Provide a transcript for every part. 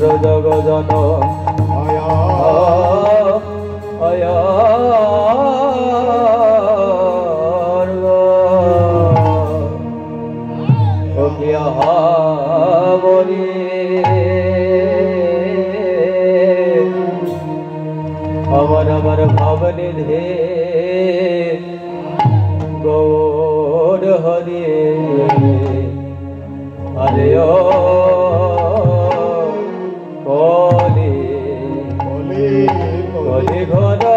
জগজন আমার আমার ভাবনে ধে গৌর হরি হরে ও কলি কলি কলি ঘর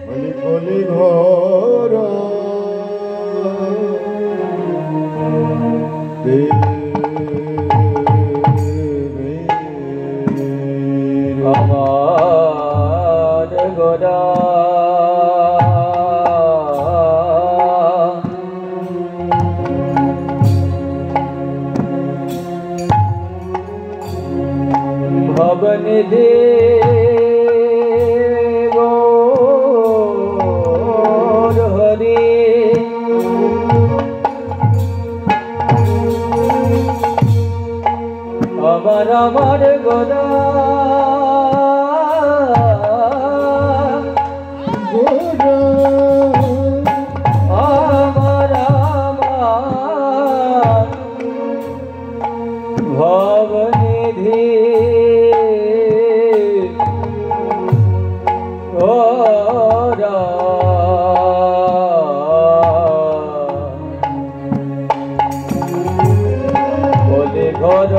কলি কলি ঘর আমার গোরা ভবনিধি গৌর হরি আমার আমার গোরা গোরা আমার আমার ভবনিধি গোরা বলে ঘর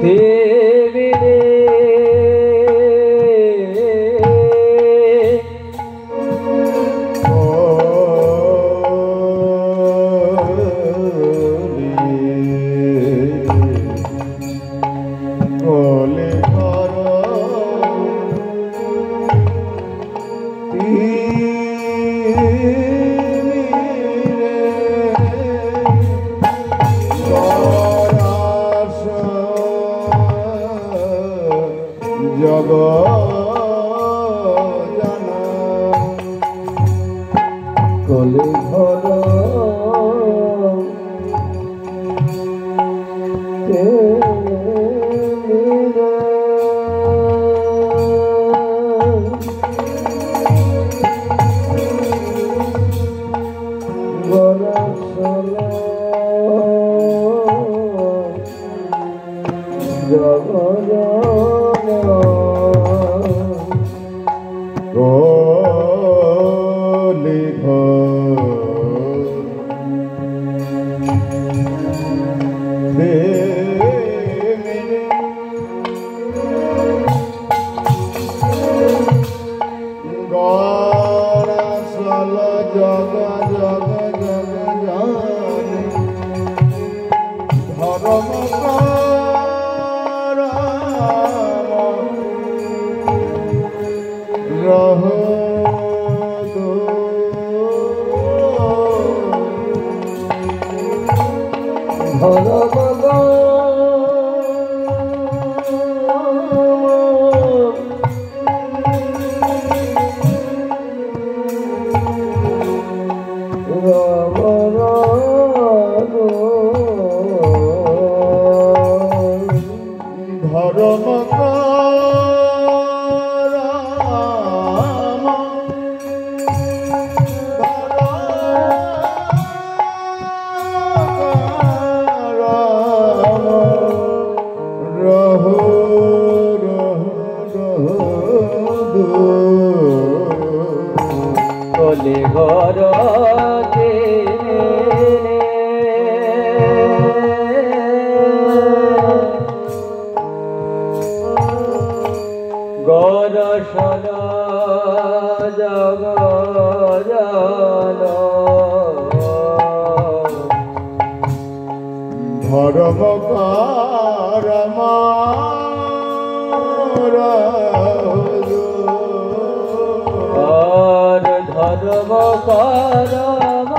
দেবিরে কলি ঘর জগ জানা কলে ঘর কলি ঘর গড়াসল জগ জগ জগ জানি ধর্ম রহ ধর্ম কলে ঘর গরসন জগ জান ধর্ম কারম আর ধর্ম করম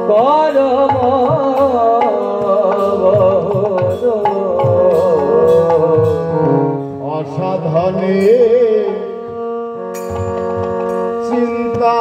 করম অসাধনে চিন্তা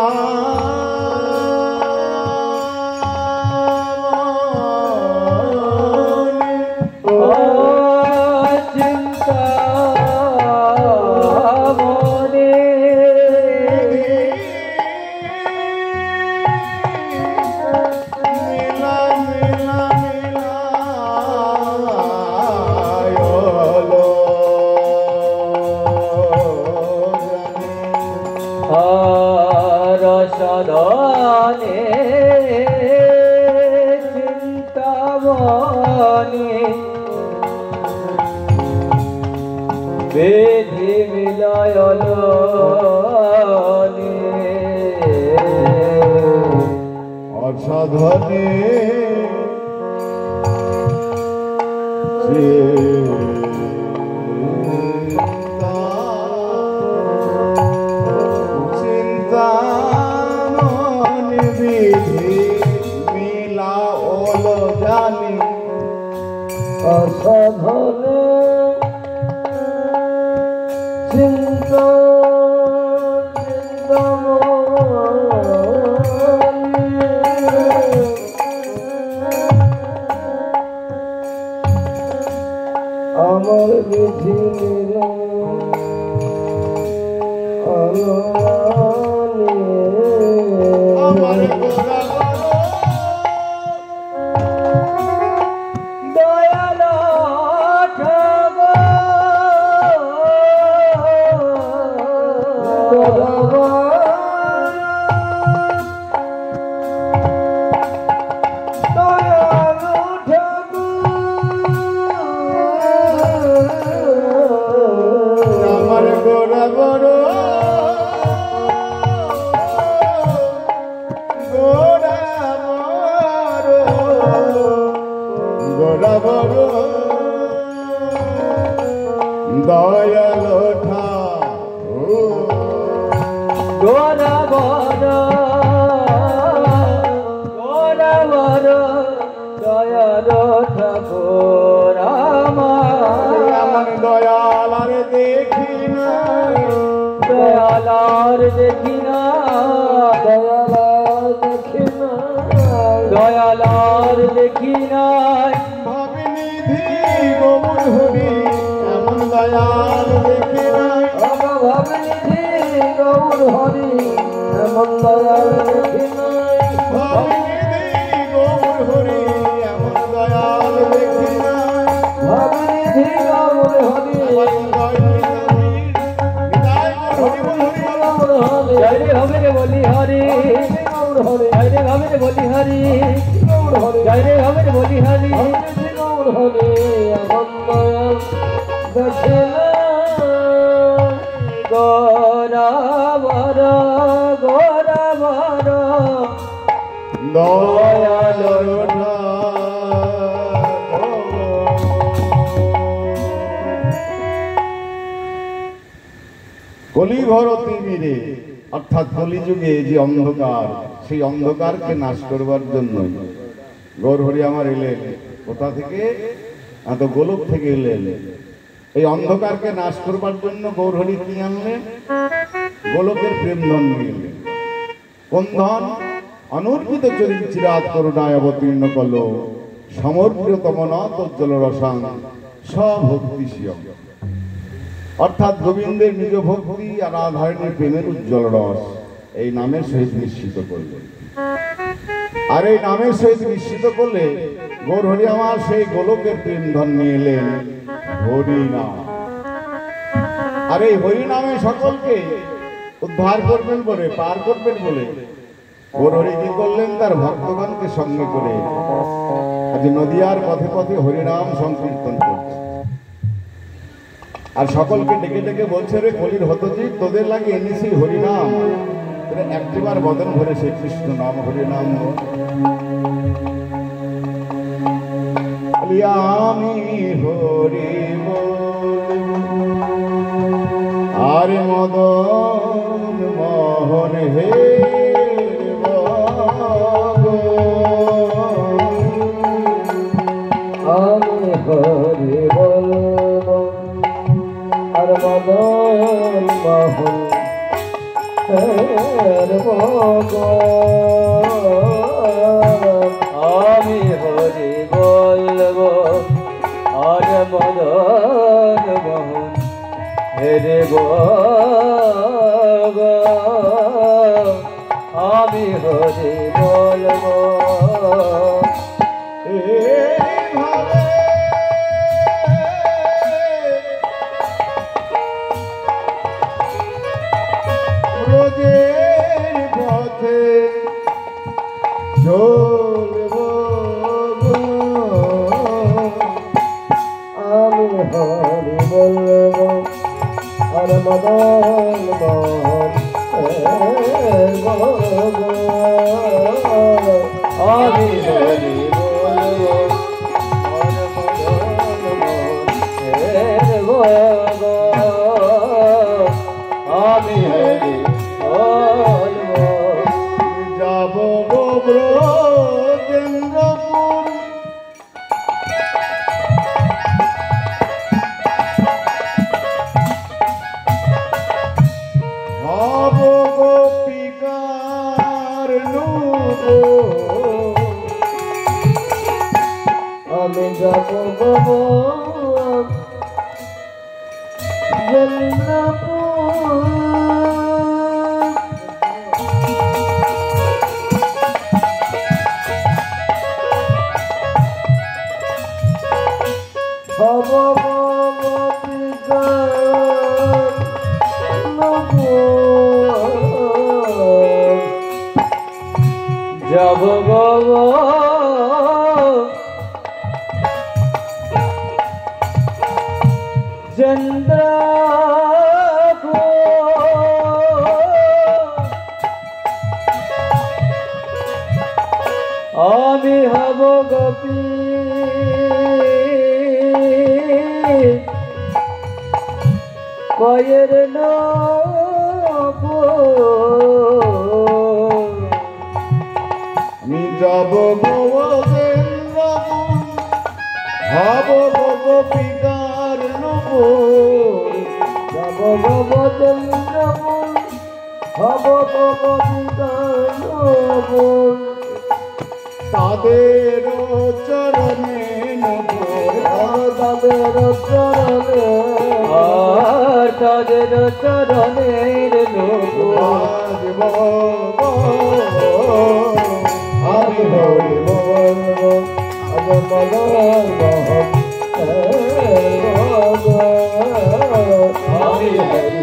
মনি বেধি মিলায়ল অসাধনে চিন্তা মনে বিধি মিলা ওলো জানি অসাধনে চিন্তা আমার বিধি আমার দয়াল আমার গোরা বড় গোরা বড় গোরা বড় দয়াল গোরা বর দয়াল ঠাকুর আমার দয়াল আর দেখি না দয়ালার দেখি না দয়ালার দেখি না দয়ালার দেখি নাই ভাবিনিধি গোমন হরি এমন দয়াল দেখি নাই ভাবনিধি গৌর হরি এমন দয়াল দেখি নাই ভাবিনিধি গোমন হরি এমন দয়াল দেখি নাই ভাবনিধি গৌর হরি জয় রে হবে রে বলি হরি জয় রে হবে রে বলি হরি জয় রে হবে রে বলি হরি গৌর হরি এমন দয়াল দেখি না গোরা বর দয়াল কলিঘর তিমিরে অর্থাৎ কলিযুগে যে অন্ধকার সেই অন্ধকারকে নাশ করবার জন্য গৌরহরি আমার এলেন কোথা থেকে এত গোলক থেকে এলেন এই অন্ধকারকে নাশ করবার জন্য গৌরহরি কি আনলেন গোলকের প্রেম ধন নিয়ে এলেন কোন ধন অনর্পিত চরিত চিরাত করুণায় অবতীর্ণ কল সমর্পিতম নজ্জ্বল রসাং স্বভক্তি শিয়ম অর্থাৎ গোবিন্দের নিজ ভক্তি আর রাধারণীর প্রেমের উজ্জ্বল রস এই নামের সহিত নিশ্চিত করলেন আর এই নামের সহিত নিশ্চিত করলে গৌরহরি আমার সেই গোলকের প্রেম ধন নিয়ে এলেন হরিনাম আর এই হরিনামে সকলকে উদ্ধার করবেন বলে পার করবেন বলে গৌরহরি কি করলেন তার ভক্তগণকে সঙ্গে করে আজ নদিয়ার পথে পথে হরিনাম সংকীর্তন করছে আর সকলকে ডেকে ডেকে বলছে রে কলির হতজিৎ তোদের লাগে এনেছি হরিনাম তোরা একটিবার বদন ভরে সে কৃষ্ণ নাম হরিনাম আমি হরি আরে মদন মোহন হে আমি হরি বলব আর মদন মোহন আমি হরি বলব আর মদন মোহন হেরে আমি হরি বলব আমি হরি বলবো যাব গো ব্রজেন্দ্রপুর হব গোপিকার নূপুর আমি যাব গো যাব গো চন্দ্র আমি হব গোপী কয়ের আমি যাব গোবিন্দ্রপুর হব গোপিকার নূপুর যাব গোবিন্দ্রপুর হব গোপিকার তাদের চরণে নূপুর তাদের চরণে আর তাদের চরণের বাজব আমি হরি বলবো আমি হরি আমি হরি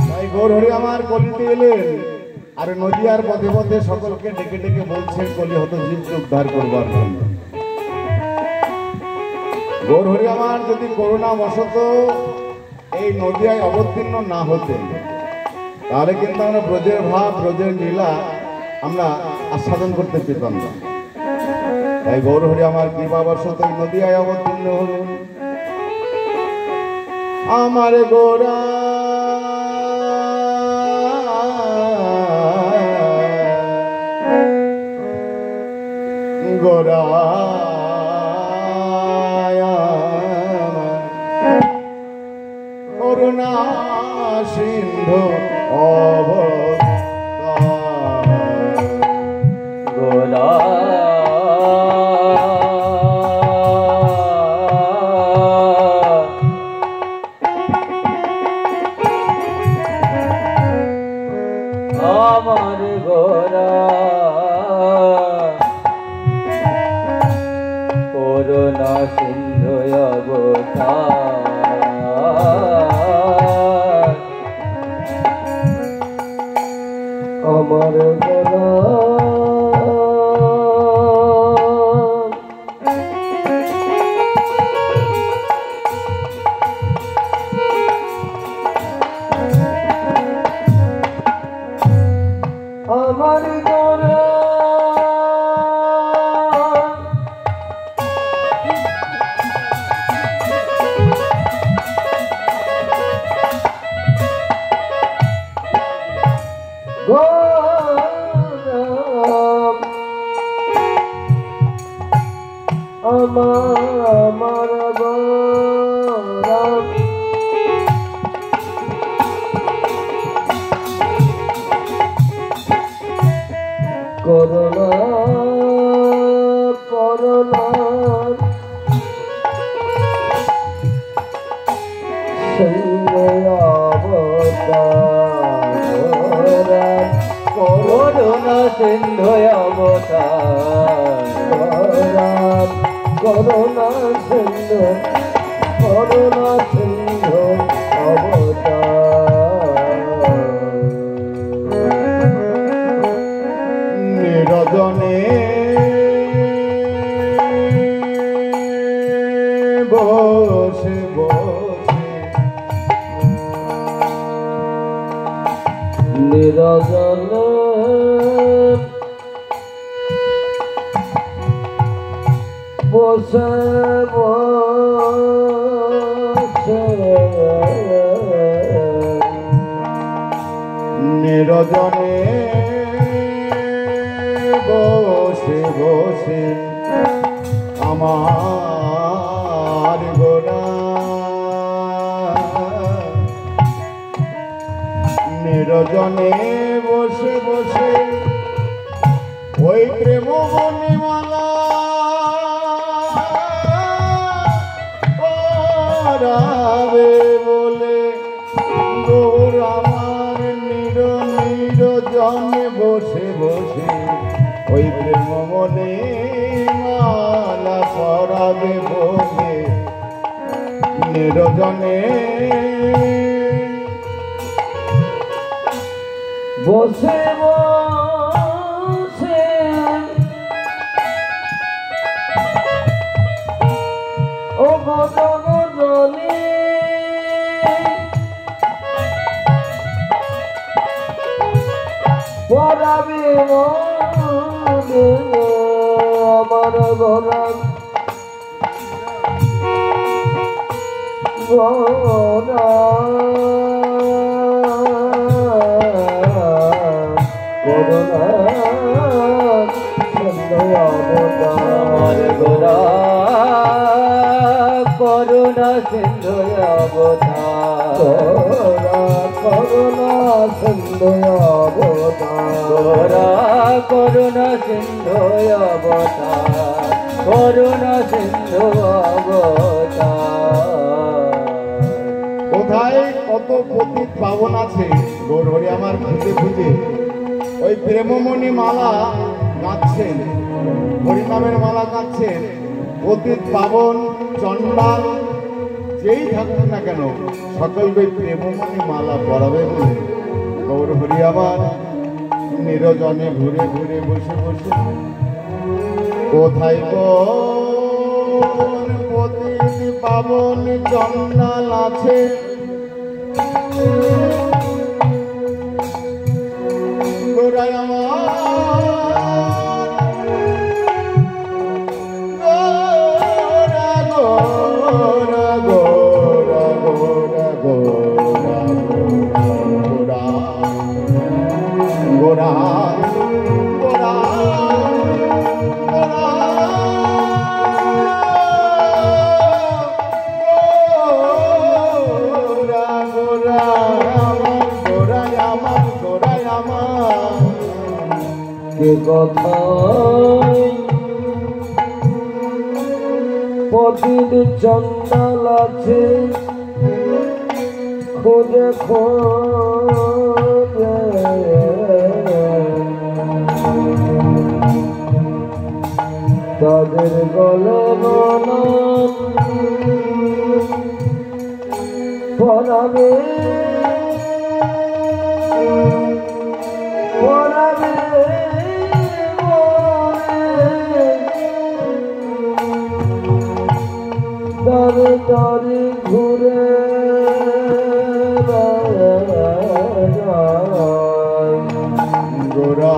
তাই গৌর হরি আমার কলিতে এলেন আর নদিয়ার পথে পথে সকলকে ডেকে ডেকে বলছেন কলি হত জীবকে উদ্ধার করবার জন্য। গৌর হরি আমার যদি করুণা বশত এই নদিয়ায় অবতীর্ণ না হতেন তাহলে কিন্তু আমরা ব্রজের ভাব ব্রজের লীলা আমরা আস্বাদন করতে পেতাম না। তাই গৌর হরি আমার কৃপা বশত এই নদিয়ায় অবতীর্ণ হলেন। আমার গোরা গোরা করুণা সিন্ধু গোলা আমার গোরা করুণা সিন্ধু অবতার আমার গোরা আমার গোরা আমার গোরা করুণা করুণা করুণা সিন্ধু অবতার করুণা সিন্ধু অবতার নিরজনে বসে নিরজনে বসে বসে নিরজনে বসে বসে আমার গোরা নিরজনে বসে বসে ওই প্রেম বনিমালা পরাবে বলে গৌর আমার নিরজনে বসে বসে ওই প্রেম মনে মালা পরাবে বলে নিরজনে বসে বসে ও গজনী পরাবে মনে আমার গরাম গরা করুণা সিন্ধু অবতার করুণা সিন্ধু অবতার করুণা সিন্ধু অবতার করুণা সিন্ধু অবতার কোথায় কত পতিত পাবন আছে গৌরহরি আমার খুঁজে খুঁজে ওই প্রেমমণি মালা গাচ্ছেন, হরিনামের মালা গাচ্ছেন। পতিত পাবন চণ্ডাল যেই থাকুক না কেন সকলকে প্রেমমণি মালা পরাবে বলে গৌরহরি আমার নিরজনে ঘুরে ঘুরে বসে বসে কোথায় পতিত পাবন চণ্ডাল আছে গোরায় আমার গোরা গোরা গোরা গোরা গোরা গোরা গোরা কে কথায় পতিত চণ্ডাল আছে খোঁজে খোঁজে তাদের গলে বনাম পরাবে পরাবে দরে দরে ঘুরে গোরা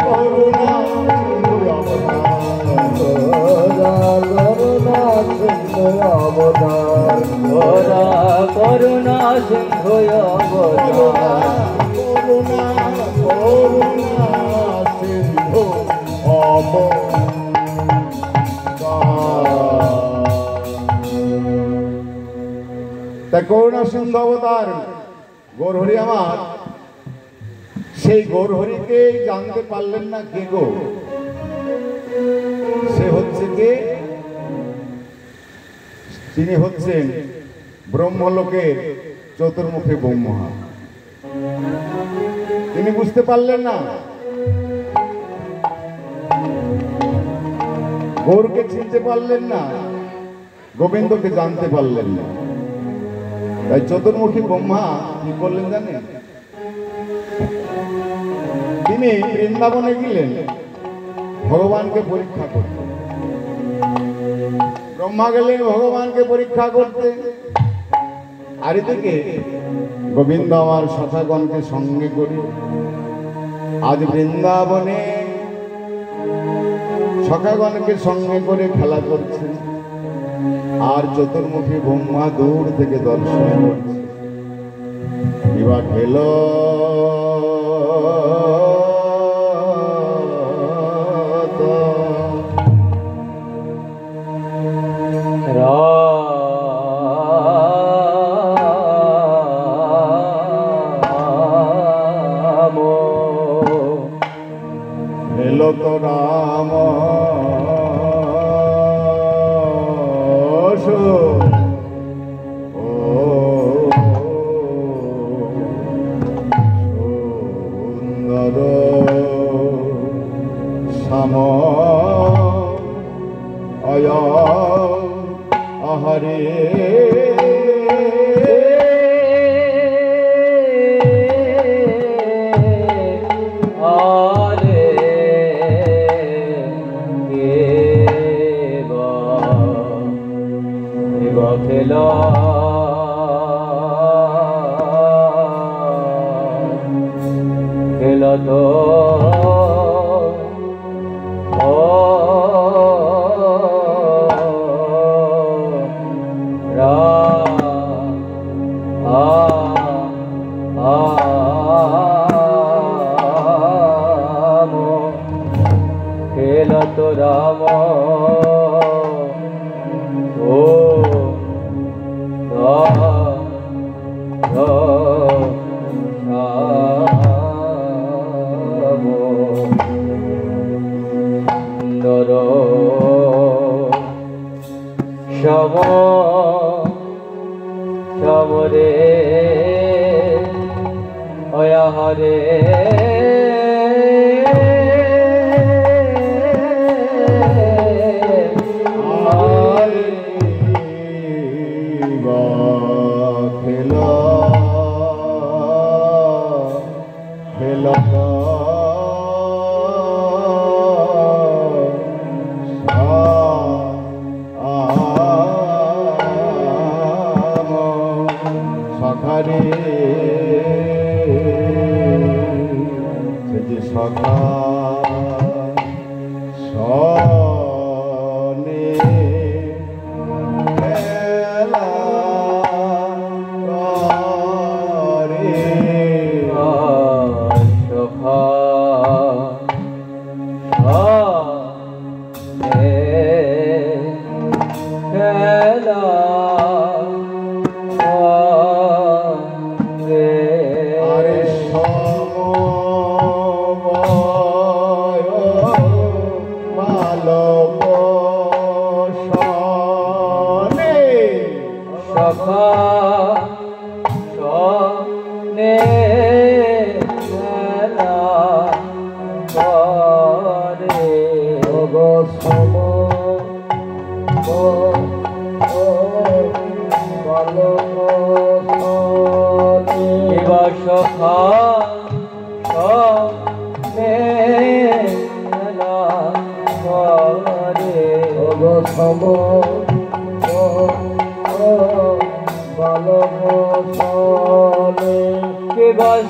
করুণা অবদান গোরা করুণা সিন্ধু অবদান করুণা করুণা সিন্ধু তা করুণা সিন্ধু অবতার গৌরহরি আমার সেই গৌরহরিকে জানতে পারলেন না কে গো, সে হচ্ছে কে? তিনি হচ্ছেন ব্রহ্মলোকের চতুর্মুখী ব্রহ্মা। তিনি বুঝতে পারলেন না, গৌরকে চিনতে পারলেন না, গোবিন্দকে জানতে পারলেন না। তাই চতুর্মুখী ব্রহ্মা কি করলেন জানেন? তিনি বৃন্দাবনে গেলেন ভগবানকে পরীক্ষা করতে। ব্রহ্মা গেলেন ভগবানকে পরীক্ষা করতে। আর এদিকে গোবিন্দ আমার সখাগণকে সঙ্গে করে আজ বৃন্দাবনে সখাগণকে সঙ্গে করে খেলা করছেন। আর চতুর্মুখী ব্রহ্মা দূর থেকে দর্শন করছে। এবার খেল তো রাম সুন্দর শ্যাম অয় আহারে রাম ও সুন্দর শ্যাম শ্যামরে অয়াহরে সখা সনে খেলা করে সখা খেলা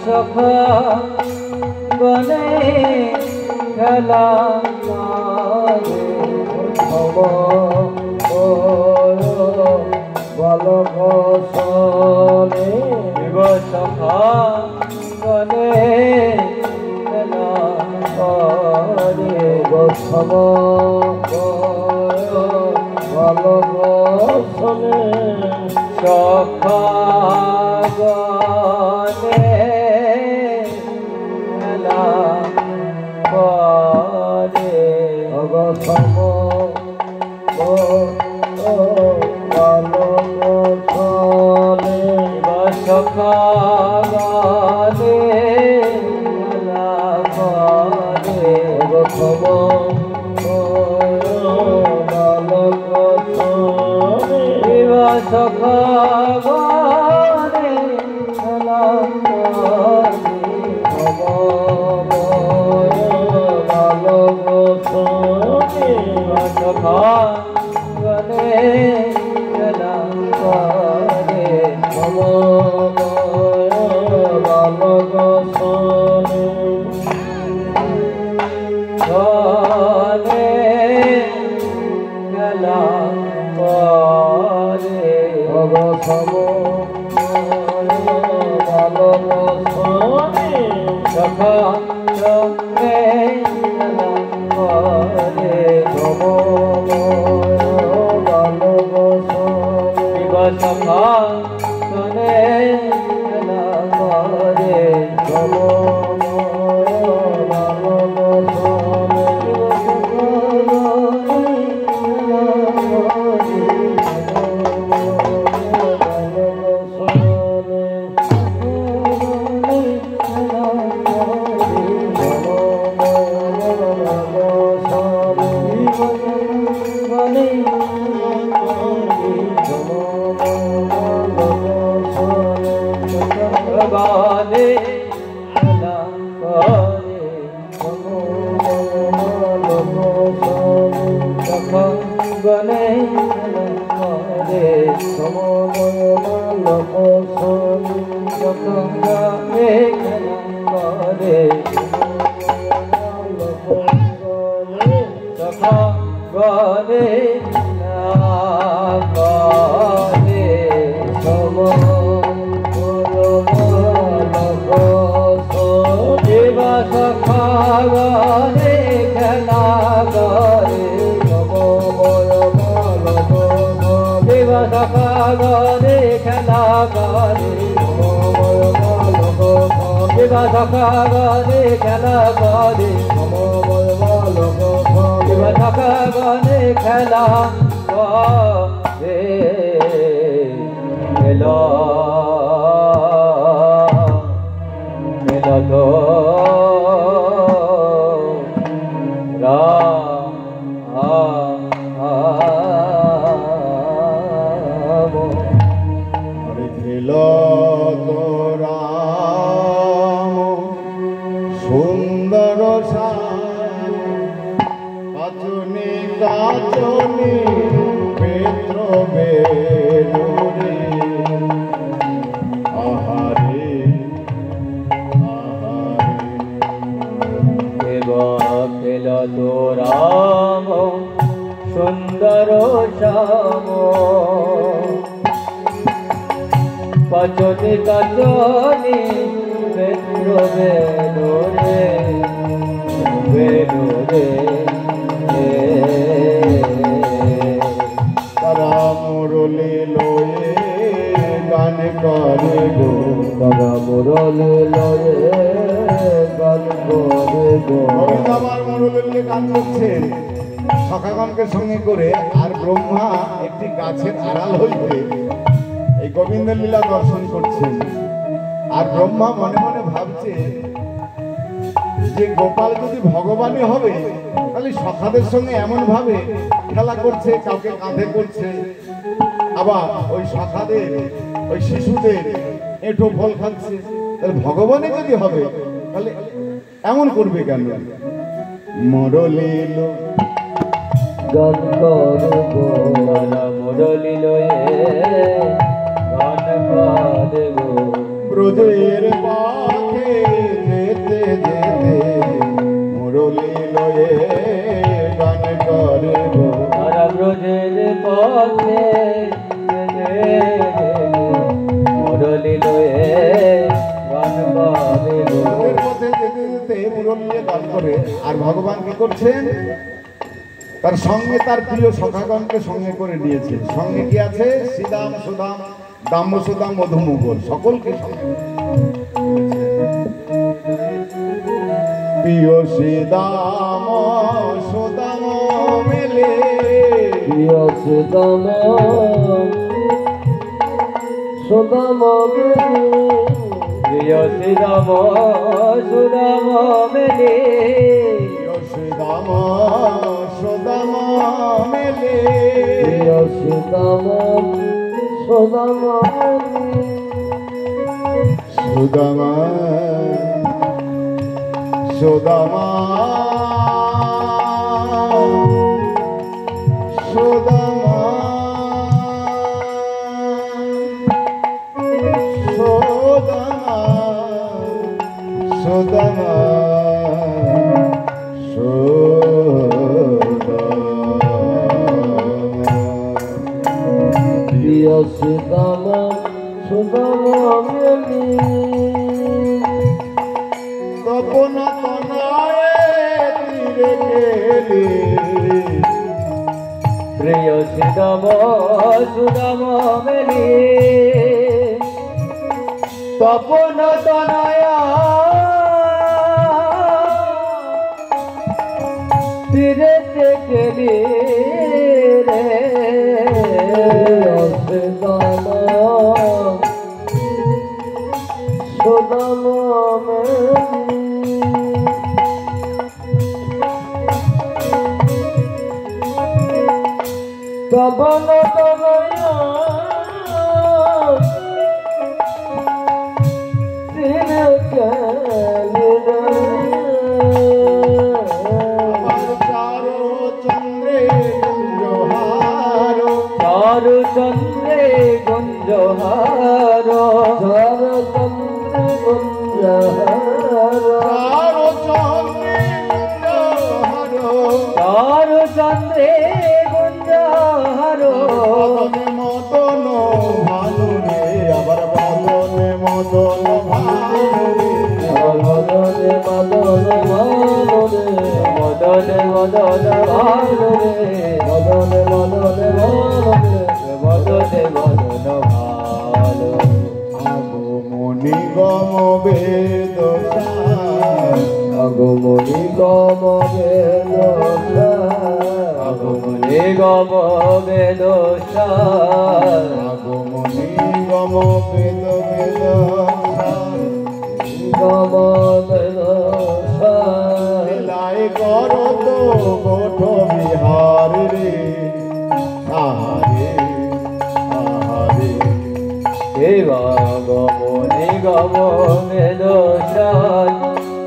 সখা বনে খেলা বালক সনে সখা বনে খেলা করে গোসম বালক সনে সখা বালক সনে সনে খেলা করে সম বালক সনে সখা সঙ্গে খেলা করে সম বালক সনে সখা সনে খেলা করে সম সুন্দর শ্যাম পচনি কাচনি বেত্র বেদরে বেদরে তারা মুরলি লয়ে গান করে গো, তারা মুরলি লয়ে গান করে গো। আমার মুরলি গান করছেন সখাগণকে সঙ্গে করে, আর ব্রহ্মা একটি গাছের আড়াল হইতে এই গোবিন্দ লীলা দর্শন করছেন। আর ব্রহ্মা মনে মনে ভাবছে যে গোপাল যদি ভগবানই হবে তাহলে সখাদের সঙ্গে এমন ভাবে খেলা করছে, কাউকে কাঁধে করছে, আবার ওই সখাদের ওই শিশুদের এঁটো ফল খাচ্ছে, তাহলে ভগবানই যদি হবে তাহলে এমন করবে কেন? মরলিল গান করবো মুরলি লয়ে গান করবো ব্রজের পথে যেতে যেতে মুরলি লয়ে গান করবো। তারা ব্রজের পথে মুরলি লয়ে গান করবো। ব্রজের পথে যেতে যেতে মুরলি লয়ে গান করে, আর ভগবান কি করছেন? তার সঙ্গে তার প্রিয় সখাগণকে সঙ্গে করে নিয়েছে। সঙ্গে কি আছে? শ্রীদাম, সুদাম, দাম্য সুদাম, মধুমুগল, সকলকে সঙ্গে। প্রিয় শ্রীদাম সুদাম মেলে, প্রিয় সুদাম সুদাম প্রিয় শ্রীরাম সুদাম মেলে, প্রিয় শ্রীদাম সুদাম মেলে, প্রিয় সুদাম সুদাম সুদামা সুদামা সুদামা সুদামা প্রিয় সুদামা সুদামা মেলি তপন তনয়ে তীরে গেলি প্রিয় সুদামা সুদামা মেলি তপন তনয়া তীরে গেলি রে সুদামা সুদামা তপন তনয়া তীরে গেলি রে চারো চন্দ্রে গুঞ্জহার চারু চন্দ্রে গুঞ্জহার চারু চন্দ্রে গুঞ্জহার চারো চন্দ্রে গুঞ্জহার চারু চন্দ্রে গুঞ্জহার মদনে মদন ভানু রে আবার মদনে মদন ভানু রে মদনে মদনে ভানু রে মদনে মদনে ভানু রে মদনে মদনে ভানু রে মদনে মদনে ভানু আগমনি গম বেদ আগমনি গম বেদ আগমনি গম বেদ আগমনি গম বেদ বেদ গম বেদ লাই কর তো গোঠ বিহার রে আহারে আহারে দেবা গমনি গম বেদ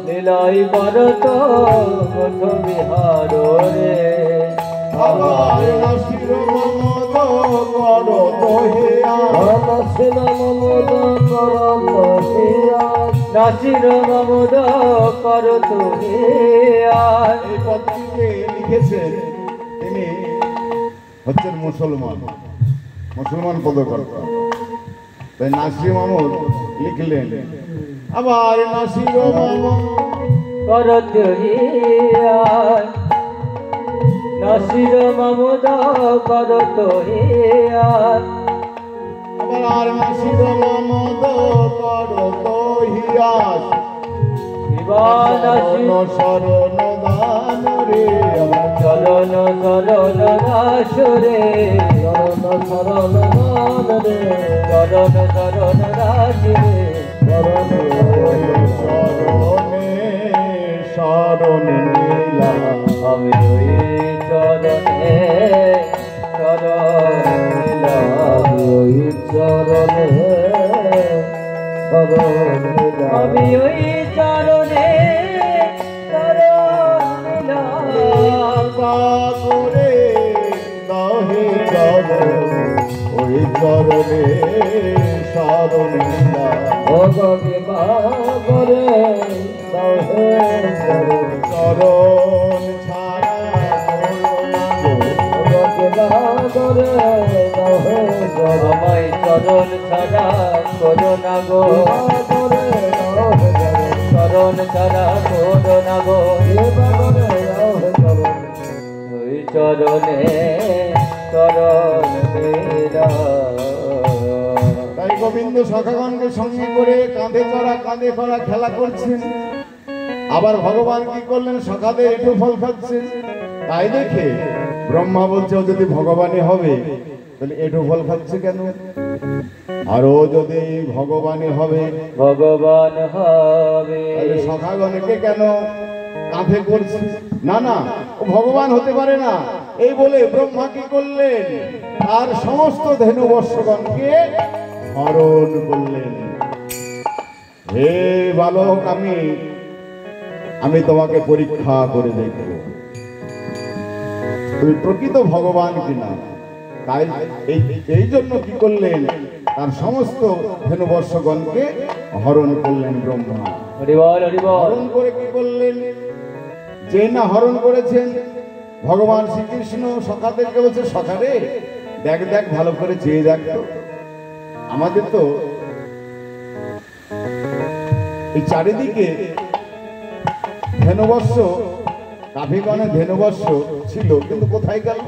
লীলাই করত গোঠ বিহার রে আবার নাসির মমদ কর দহিয়া নাসির মমদ করত নাসির মমদ করত এই পত্রিকে লিখেছেন তিনি হচ্ছেন মুসলমান মুসলমান পদকর্তা তাই নাসির মাহমুদ লিখলেন আবার নাসির মাহমুদ করত নাসির মমদ করত আবার নাসির মাহমুদ কর দহিয়াস শরণ দান রে চরণ চরণ দাসরে চরণ চরণ দান রে চরণ চরণ দাসরে চরণ শরণে শরণ নীলা আমি ওই চরণে চরণ আমি ওই চরণে আমি ওই চরণে করে দহে চর ওই চরণে শরণ নীলা ভগবে করে চরণ ছাড়া করে আমায় চরণ ছাড়া করো না গো চরণ ছাড়া করো না গো ওই চরণে চরণ তাই গোবিন্দ সখাগণকে সঙ্গে করে কাঁধে করা খেলা করছেন। আবার ভগবান কি করলেন, সখাদের একটু ফল খাচ্ছেন। তাই দেখে ব্রহ্মা বলছে ও যদি ভগবানই হবে তাহলে একটু ফল খাচ্ছে কেন, আর ও যদি ভগবানই হবে ভগবান হবে তাহলে সখাগণকে কেন কাঁধে করছে? না না, ও ভগবান হতে পারে না। এই বলে ব্রহ্মা কি করলেন, আর সমস্ত ধেনু বর্ষগণকে হরণ করলেন। হে বালক, আমি তোমাকে পরীক্ষা করে দেখব তুমি প্রকৃত ভগবান কিনা। তাই এই জন্য কি করলেন, তার সমস্ত ধেনুবর্ষগণকে হরণ করলেন ব্রহ্মা। হরি বল হরি বল। হরণ করে কি করলেন? যেই না হরণ করেছেন, ভগবান শ্রীকৃষ্ণ সখাদেরকে বলছে, সখা রে দেখ দেখ, ভালো করে চেয়ে দেখ তো, আমাদের তো এই চারিদিকে ধেনুবর্ষ, কাভিগণে ধেনুবর্ষ ছিল, কিন্তু কোথায় গেল?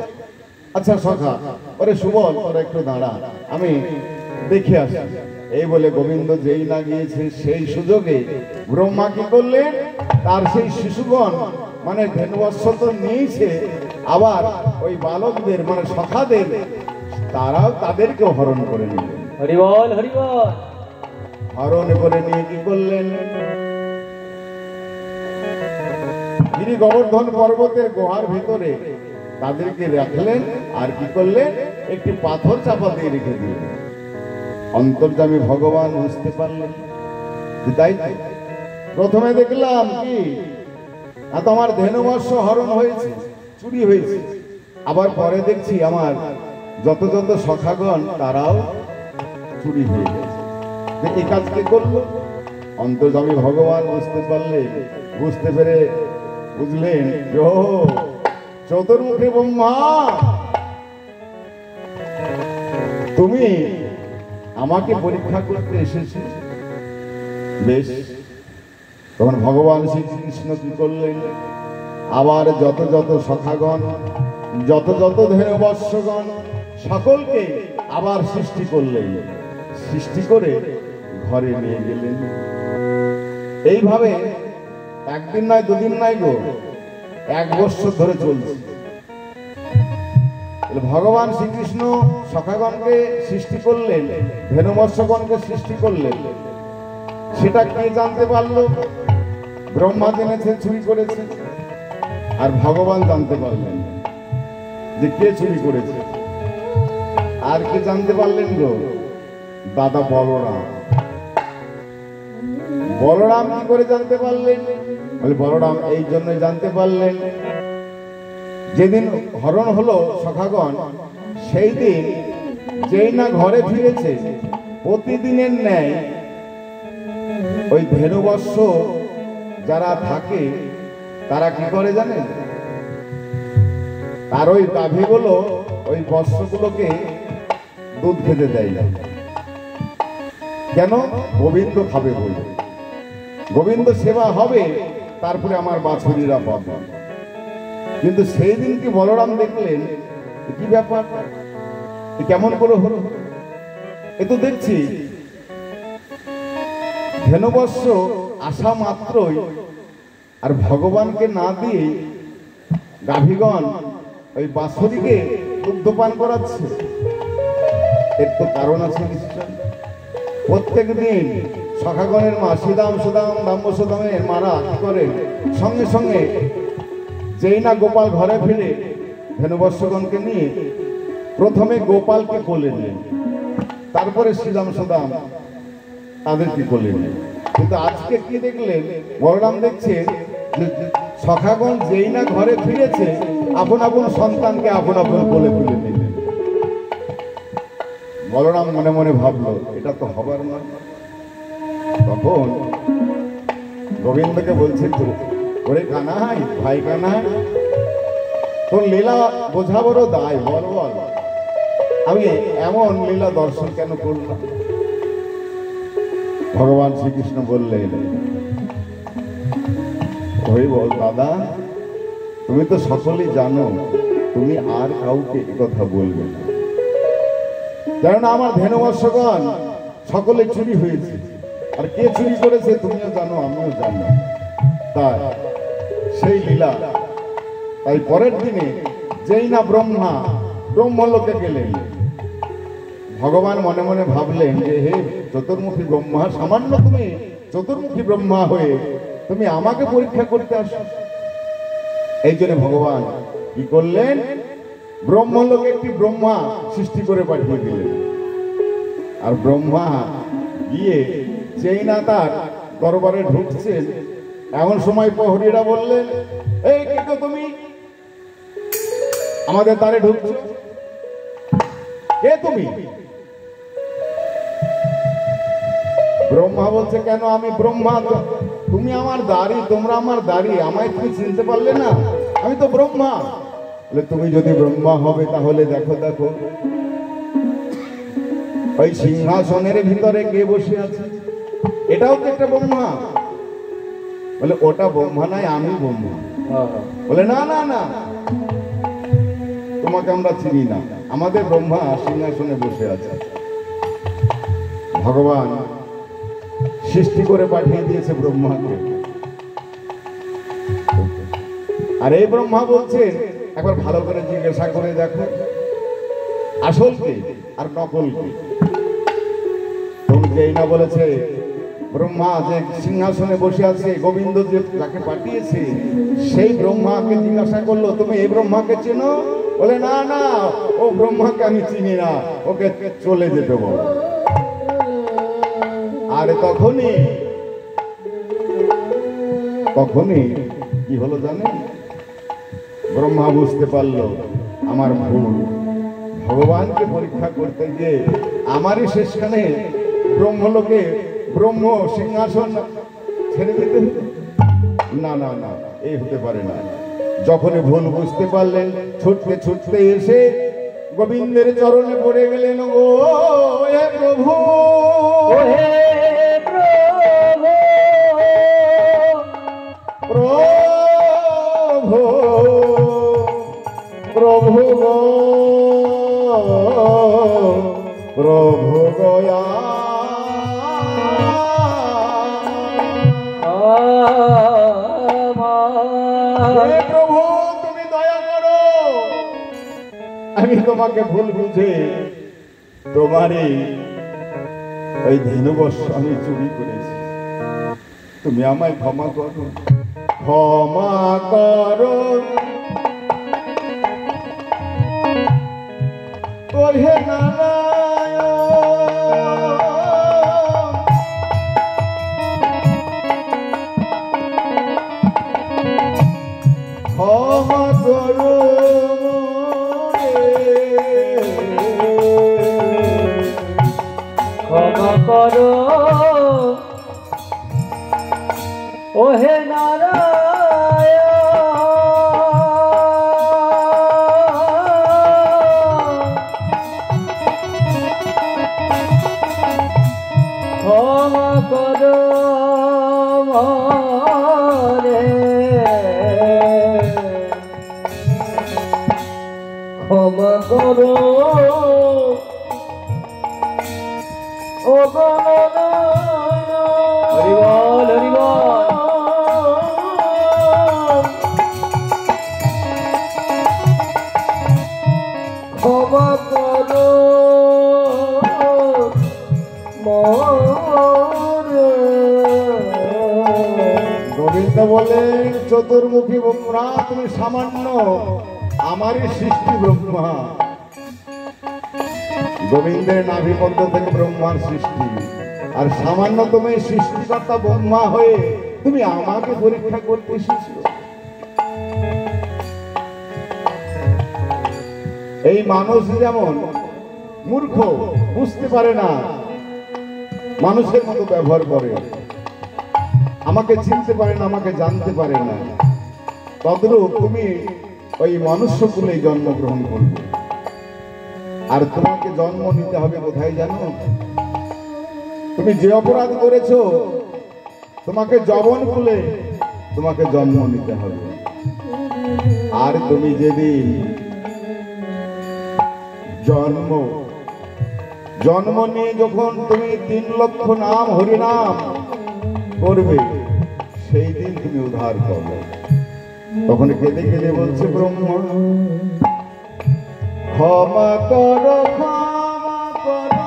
আচ্ছা সখা, ওরে সুবল, ওরা একটু দাঁড়া, আমি দেখে আসি। এই বলে গোবিন্দ যেই না গিয়েছে, সেই সুযোগে ব্রহ্মা কি করলেন? তার সেই শিশুগণ মানে ধেনুবর্ষ তো নিয়েছে, আবার ওই বালকদের মানে সখাদের, তারাও তাদেরকেও হরণ করে নিলেন। হরি বল হরি বল। হরণ করে নিয়ে কি করলেন? গিরি গোবর্ধন পর্বতের গুহার ভিতরে তাদেরকে রাখলেন, আর কি করলেন? একটি পাথর চাপা দিয়ে রেখে দিলেন। অন্তর্যামী ভগবান বুঝতে পারলেন, তাই প্রথমে দেখলাম কি তোমার ধেনুবর্ষ হরণ হয়েছে, চুরি হয়েছে, আবার পরে দেখছি আমার যত যত সখাগণ তারাও চুরি হয়ে গেছে। এই কাজ কে করলো? অন্তর্যামী ভগবান বুঝতে পারলেন, বুঝতে পেরে বুঝলেন ও চতুর্মুখী ব্রহ্মা, তুমি আমাকে পরীক্ষা করতে এসেছি। বেশ, তখন ভগবান শ্রীকৃষ্ণ কি করলেন? আবার যত যত সখাগণ, যত যত ধেনুবর্ষগণ, সকলকে আবার সৃষ্টি করলেন, সৃষ্টি করে ঘরে নিয়ে গেলেন। এইভাবে একদিন নয়, দুদিন নয় গো, 1 বছর ধরে চলছে। ভগবান শ্রীকৃষ্ণ সখাগণকে সৃষ্টি করলেন, ধেনুবর্ষগণকে সৃষ্টি করলেন, সেটা কে জানতে পারলো? ব্রহ্মা জেনেছে চুরি করেছে, আর ভগবান জানতে পারলেন যে কে চুরি করেছে। আর কে জানতে পারলেন গো? দাদা বলরাম। বলরাম কি করে জানতে পারলেন? বলে বলরাম এই জন্য জানতে পারলেন, যেদিন হরণ হলো সখাগণ, সেই দিন যেই না ঘরে ফিরেছে, প্রতিদিনের ন্যায় ওই ধেনুবর্ষ যারা থাকে তারা কি করে জানেন? আর ওই গাভীগুলো ওই বর্ষগুলোকে দুধ খেতে দেয় না। কেন? গোবিন্দ খাবে বলে, গোবিন্দ সেবা হবে, তারপরে আমার বাছুরিরা পাবে। কিন্তু সেই দিন কি বলরাম দেখলেন কি ব্যাপার, কেমন করে হলো? এ তো দেখছি ধেনুবর্ষ আসা মাত্রই আর ভগবানকে না দিয়ে গাভীগণ ওই বাছুরিকে দুগ্ধপান করাচ্ছে। এর তো কারণ আছে নিশ্চয়। প্রত্যেক দিন সখাগণের মা সুদাম দাম্বসুদামের মারা কি করেন? সঙ্গে সঙ্গে যেই না গোপাল ঘরে ফিরে ধেনুবর্ষগণকে নিয়ে প্রথমে গোপালকে কোলে নেন, তারপরে শ্রীরাম সুদাম তাদেরকে কোলে নেন। কিন্তু আজকে কি দেখলেন? বলরাম দেখছে সখাগণ যেই না ঘরে ফিরেছে, আপন আপন সন্তানকে আপন আপন কোলে তুলে নিলেন। বলরাম মনে মনে ভাবলো এটা তো হবার নয়। তখন গোবিন্দকে বলছে, তো ওরে কানাই, ভাই কানাই, তোর লীলা বোঝা বড় দায়, বল বল আমি এমন লীলা দর্শন কেন করলাম? ভগবান শ্রীকৃষ্ণ বললেন, ওই বল দাদা, তুমি তো সকলেই জানো, তুমি আর কাউকে কথা বলবে না, কেননা আমার ধেনুবর্ষগণ সকলে চুরি হয়েছে, আর কে চুরি করেছে তুমিও জানো, আমিও জানি। তাই সেই লীলা, তাই পরের দিনে যেই না ব্রহ্মা ব্রহ্মলোকে গেলেন, ভগবান মনে মনে ভাবলেন যে হে চতুর্মুখী ব্রহ্মা, সামান্য তুমি চতুর্মুখী ব্রহ্মা হয়ে তুমি আমাকে পরীক্ষা করতে আসো। এই জন্য ভগবান কি করলেন? ব্রহ্মলোকে একটি ব্রহ্মা সৃষ্টি করে পাঠিয়ে দিলেন। আর ব্রহ্মা গিয়ে যেই না তার দরবারে ঢুকছেন, এমন সময় প্রহরীরা বললেন, এই কে গো তুমি, আমাদের দ্বারে ঢুকছো, কে তুমি? ব্রহ্মা বলছে, কেন আমি ব্রহ্মা, তুমি আমার দাড়ি, তোমরা আমার দাড়ি, আমায় তুমি চিনতে পারলে না? আমি তো ব্রহ্মা। বলে তুমি যদি ব্রহ্মা হবে তাহলে দেখো দেখো ওই সিংহাসনের ভিতরে কে বসে আছে, এটাও তো একটা ব্রহ্মা। বলে ওটা ব্রহ্মা নয়, আমি ব্রহ্মা। বলে না না না, তোমাকে আমরা চিনি না, আমাদের ব্রহ্মা সিংহাসনে বসে আছে। ভগবান সৃষ্টি করে পাঠিয়ে দিয়েছে ব্রহ্মাকে। আর এই ব্রহ্মা বলছেন একবার ভালো করে জিজ্ঞাসা করে দেখো আসল কে আর নকল কে। তুমি যেই না বলেছে ব্রহ্মা যে সিংহাসনে বসে আছে, গোবিন্দ যে তাকে পাঠিয়েছে, সেই ব্রহ্মাকে জিজ্ঞাসা করলো তুমি এই ব্রহ্মাকে চেনো? বলে না না, ও ব্রহ্মাকে আমি চিনি না, ওকে চলে যেতে বলো। আর তখনই কি হলো জানেন? ব্রহ্মা বুঝতে পারলো আমার ভুল। ভগবানকে পরীক্ষা করতে গিয়ে আমারই শেষখানে ব্রহ্মলোকে ব্রহ্ম সিংহাসন ছেড়ে দিতে হতো। না না না, এই হতে পারে না। যখনই ভুল বুঝতে পারলেন, ছুটতে ছুটতে এসে গোবিন্দের চরণে পড়ে গেলেন। ও হে প্রভু, প্রভু প্রভু গো, প্রভু গয়া, প্রভু তুমি দয়া করো, আমি তোমাকে ভুল বুঝে তোমারই ওই ধেনুবর্ষ আমি চুরি করেছি, তুমি আমায় ক্ষমা করো, ক্ষমা করো। হে নারায়ণ, ক্ষমা করো, ক্ষমা করো ও হে নারায়ণ, ক্ষমা করো মরে, ক্ষমা করো ও গণনায়ক। হরি বল হরি বল। ক্ষমা করো মরে। গোবিন্দ বলেন চতুর্মুখী ব্রহ্মা, তুমি সামান্য আমারই সৃষ্টি ব্রহ্মা। গোবিন্দের নাভিপদ্ম থেকে ব্রহ্মার সৃষ্টি, আর সামান্য তুমি সৃষ্টিকর্তা ব্রহ্মা হয়ে তুমি আমাকে পরীক্ষা করতে এসেছো। এই মানুষ যেমন মূর্খ, বুঝতে পারে না, মানুষের মতো ব্যবহার করে, আমাকে চিনতে পারে না, আমাকে জানতে পারে না, তদ্রূপ তুমি ওই মনুষ্যকুলে জন্মগ্রহণ করবে। আর তোমাকে জন্ম নিতে হবে কোথায় জানো? তুমি যে অপরাধ করেছো, তোমাকে যবনকুলে তোমাকে জন্ম নিতে হবে। আর তুমি যেদিন জন্ম নিয়ে যখন তুমি 3 লক্ষ নাম হরিনাম করবে, সেই দিন তুমি উদ্ধার করবে। তখন কেঁদে কেঁদে বলছে ব্রহ্মা, ক্ষমা করো, ক্ষমা করো,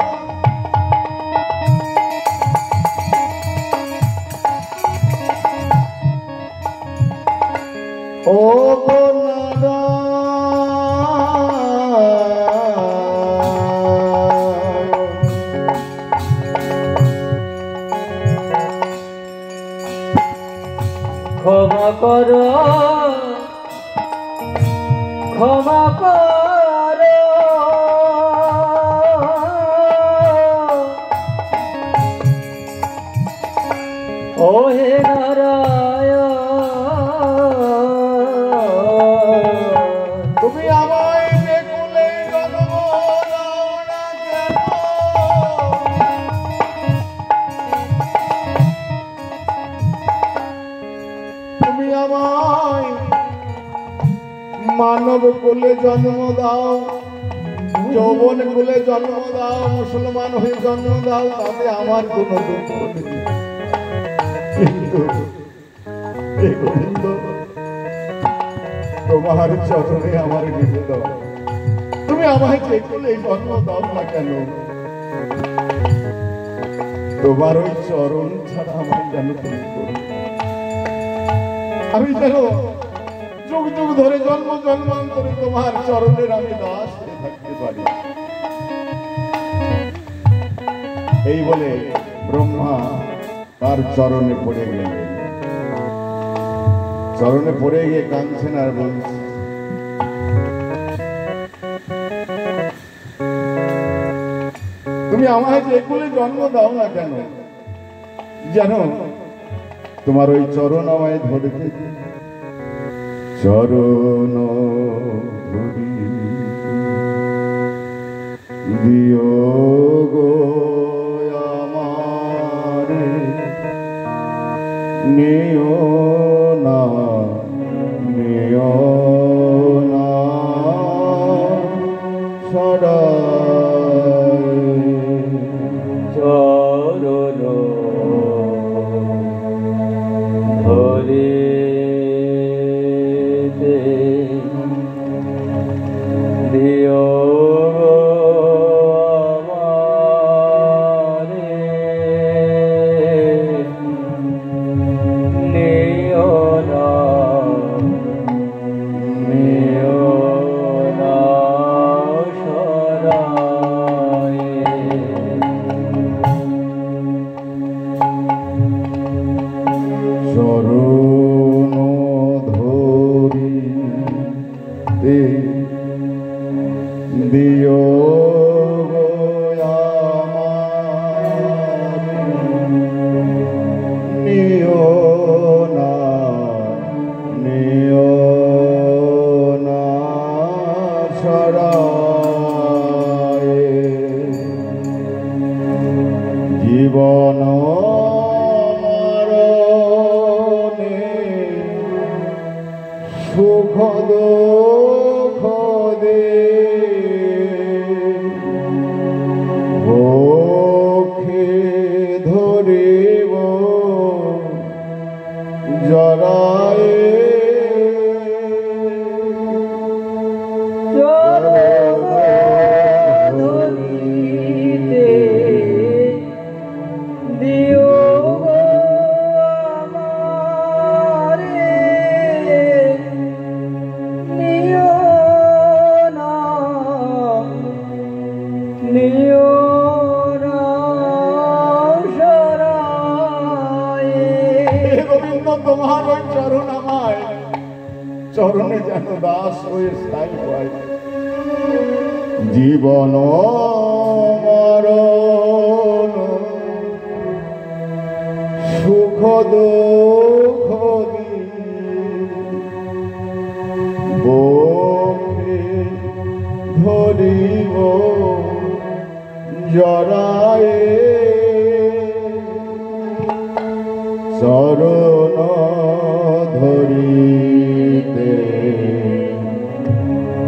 ও ক্ষমা করো, ক্ষমা করো ও হে নারায়ণ। মানব কুলে জন্ম দাও, যৌবন কুলে জন্ম দাও, মুসলমান হয়ে জন্ম দাও, তাতে আমার কোনো দুঃখ নেই। কিন্তু হে গোবিন্দ, তোমার চরণে আমার নিবেদন, তুমি আমায় যে কুলে জন্ম দাও না কেন, তোমার ওই চরণ ছাড়া আমার যেন তুমি করো। আমি যেন যুগ যুগ ধরে জন্ম জন্মান্তরে তোমার চরণের আমি দাস হয়ে থাকতে পারি। এই বলে ব্রহ্মা তার চরণে পড়ে গেলেন। চরণে পড়ে গিয়ে কাঁদছেন আর বলছে, তুমি আমায় যে কুলে জন্ম দাও না কেন, যেন তোমার ওই চরণ আমায় ধরতে, চরণ ধরি দিও গো আমারে, নিও না নিও না সদায়, চরণ ধরে দিও চরণ ধরি দিও গো আমারে, নিও না নিও না সরায়, জীবন সুখ দুঃখ দে, ভোগে ধরিব জরায়ে, তোমার ওই চরণ আমায় চরণে যেন দাস হয়ে স্থায়ী হয়। জীবন মরণ সুখ দুঃখ বুকে ধরিব জরায়ে, চরণ ধরিতে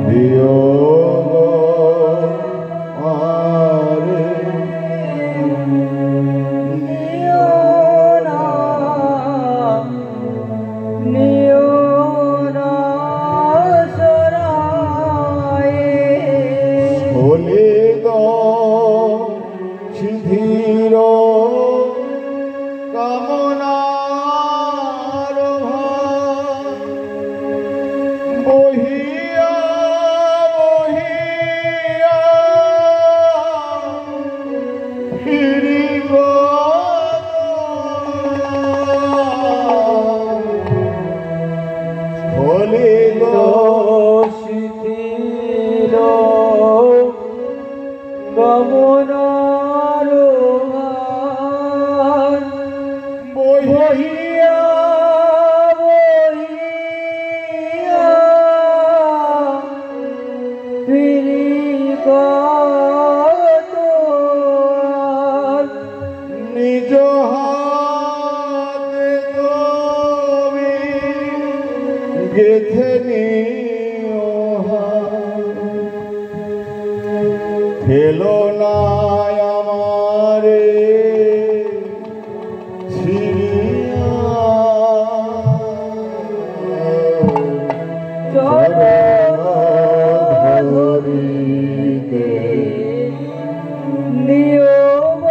দিও গো আমারে, নিও না নিও না সরায়ে, হলে গো সিদ্ধির কামনার বহিয়া বহিয়া ফিরিব হলে গো শিথিল গমনার ভার, বহিয়া বহিয়া ফিরিব তোর, নিজ হাতে তুমি গেথে নিও খেলো না আমারে ছিড়িয়া ধরিতে নিয়ম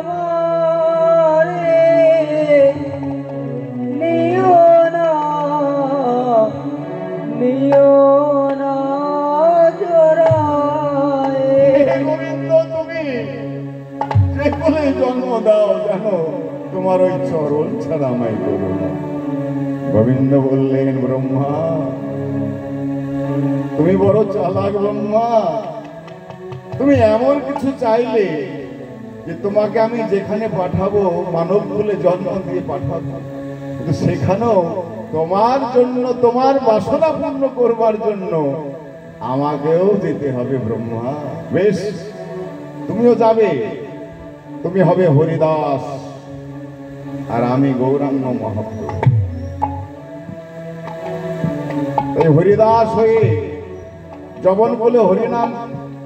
আমারে নিও না জড়ায়। গোবিন্দ তুমি যে কোলে জন্ম দাও জানো তোমার ওই চরণ ছাড়া আমায় করো না। গোবিন্দ বললেন ব্রহ্মা তুমি বড় চালাক ব্রহ্মা, তুমি এমন কিছু চাইলে যে তোমাকে আমি যেখানে পাঠাবো মানব কুলে জন্ম দিয়ে পাঠাবো, কিন্তু সেখানেও তোমার জন্য তোমার বাসনা পূর্ণ করবার জন্য আমাকেও যেতে হবে ব্রহ্মা। বেশ তুমিও যাবে, তুমি হবে হরিদাস আর আমি গৌরাঙ্গ মহাপ্রভু। এই হরিদাস হয়ে যবন বলে হরিনাম